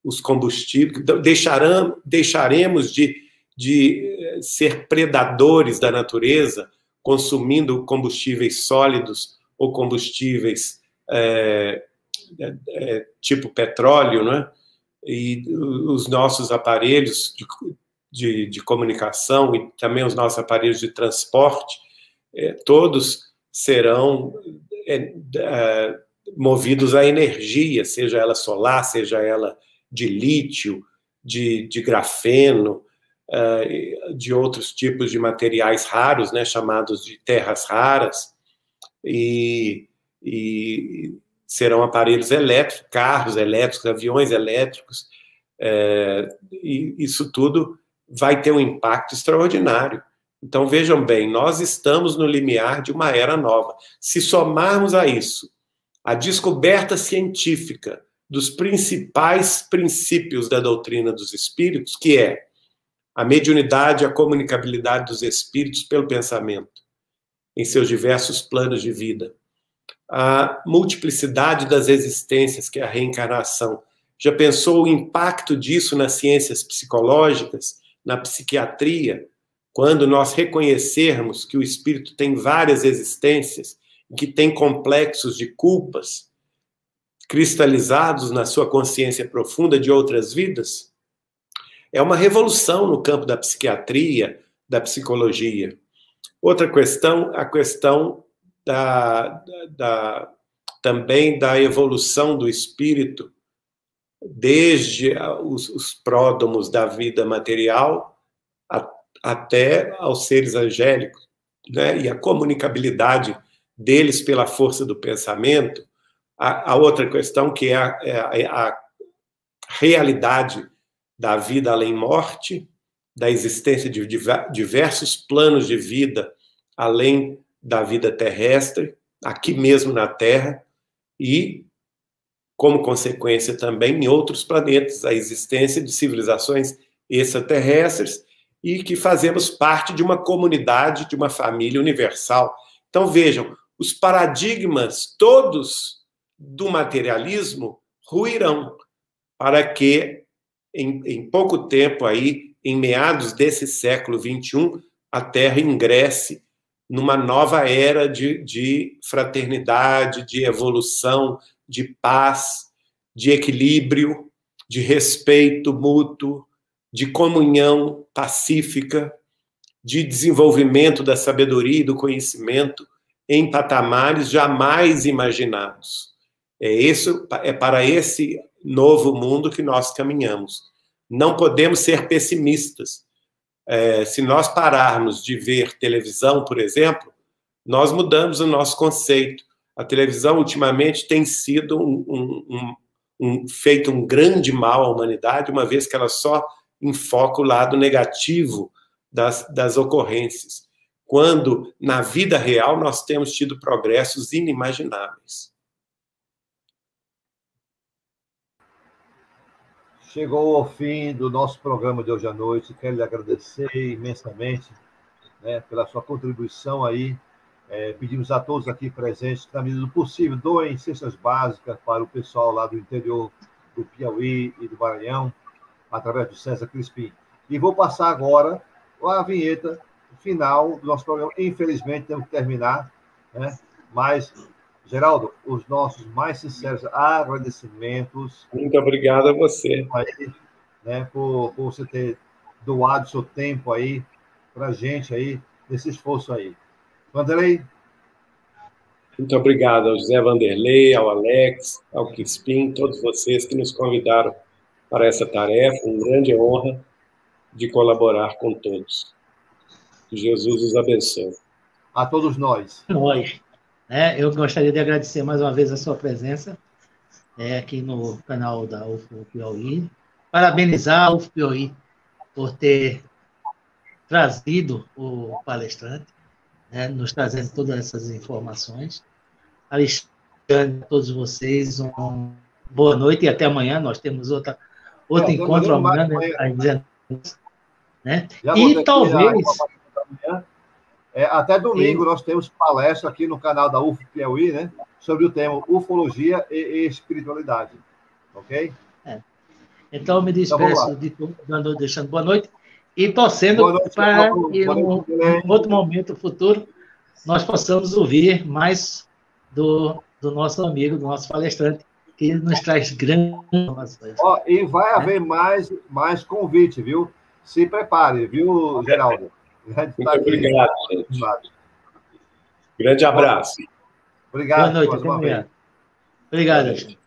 os combustíveis, deixaremos de ser predadores da natureza, consumindo combustíveis sólidos ou combustíveis tipo petróleo, não é? E os nossos aparelhos de comunicação e também os nossos aparelhos de transporte, todos serão movidos a energia, seja ela solar, seja ela de lítio, de grafeno, de outros tipos de materiais raros, né, chamados de terras raras, e serão aparelhos elétricos, carros elétricos, aviões elétricos, e isso tudo vai ter um impacto extraordinário. Então, vejam bem, nós estamos no limiar de uma era nova. Se somarmos a isso a descoberta científica dos principais princípios da doutrina dos espíritos, que é a mediunidade, a comunicabilidade dos espíritos pelo pensamento, em seus diversos planos de vida, a multiplicidade das existências, que é a reencarnação. Já pensou o impacto disso nas ciências psicológicas, na psiquiatria, quando nós reconhecermos que o espírito tem várias existências, que tem complexos de culpas cristalizados na sua consciência profunda de outras vidas? É uma revolução no campo da psiquiatria, da psicologia. Outra questão, a questão também da evolução do espírito, desde os pródomos da vida material até aos seres angélicos, né? E a comunicabilidade deles pela força do pensamento. A outra questão, que é a realidade da vida além-morte, da existência de diversos planos de vida além da vida terrestre, aqui mesmo na Terra, e como consequência também em outros planetas, a existência de civilizações extraterrestres e que fazemos parte de uma comunidade, de uma família universal. Então, vejam, os paradigmas todos do materialismo ruirão para que, em pouco tempo, aí, em meados desse século XXI, a Terra ingresse numa nova era de fraternidade, de evolução, de paz, de equilíbrio, de respeito mútuo, de comunhão pacífica, de desenvolvimento da sabedoria e do conhecimento em patamares jamais imaginados. É para esse novo mundo que nós caminhamos. Não podemos ser pessimistas. Se nós pararmos de ver televisão, por exemplo, nós mudamos o nosso conceito. A televisão, ultimamente, tem sido feito um grande mal à humanidade, uma vez que ela só enfoca o lado negativo das ocorrências, quando, na vida real, nós temos tido progressos inimagináveis. Chegou ao fim do nosso programa de hoje à noite. Quero lhe agradecer imensamente, né, pela sua contribuição aí. Pedimos a todos aqui presentes que, na medida do possível, doem cestas básicas para o pessoal lá do interior do Piauí e do Maranhão, através do César Crispim. E vou passar agora a vinheta final do nosso programa. Infelizmente, temos que terminar, né? Mas, Geraldo, os nossos mais sinceros agradecimentos. Muito obrigado a você. Aí, né, por você ter doado seu tempo aí para a gente aí, nesse esforço aí. Vanderlei? Muito obrigado ao José Vanderlei, ao Alex, ao Crispim, todos vocês que nos convidaram para essa tarefa. Uma grande honra de colaborar com todos. Que Jesus os abençoe. A todos nós. Nós. Eu gostaria de agradecer mais uma vez a sua presença aqui no canal da UFO Piauí. Parabenizar a UFO Piauí por ter trazido o palestrante, nos trazendo todas essas informações. Alexandre, a todos vocês, uma boa noite e até amanhã. Nós temos outro encontro amanhã, às 19 horas. Né? E talvez... até domingo nós temos palestra aqui no canal da UFO Piauí, né, sobre o tema ufologia e espiritualidade. Ok? Então, eu me despeço de todo, deixando boa noite e torcendo para que em um outro momento futuro nós possamos ouvir mais do nosso amigo, do nosso palestrante, que nos traz grandes informações. E vai haver mais convite, viu? Se prepare, viu, Geraldo? Muito obrigado, gente. Grande abraço. Obrigado. Boa noite, até amanhã. Obrigado, gente.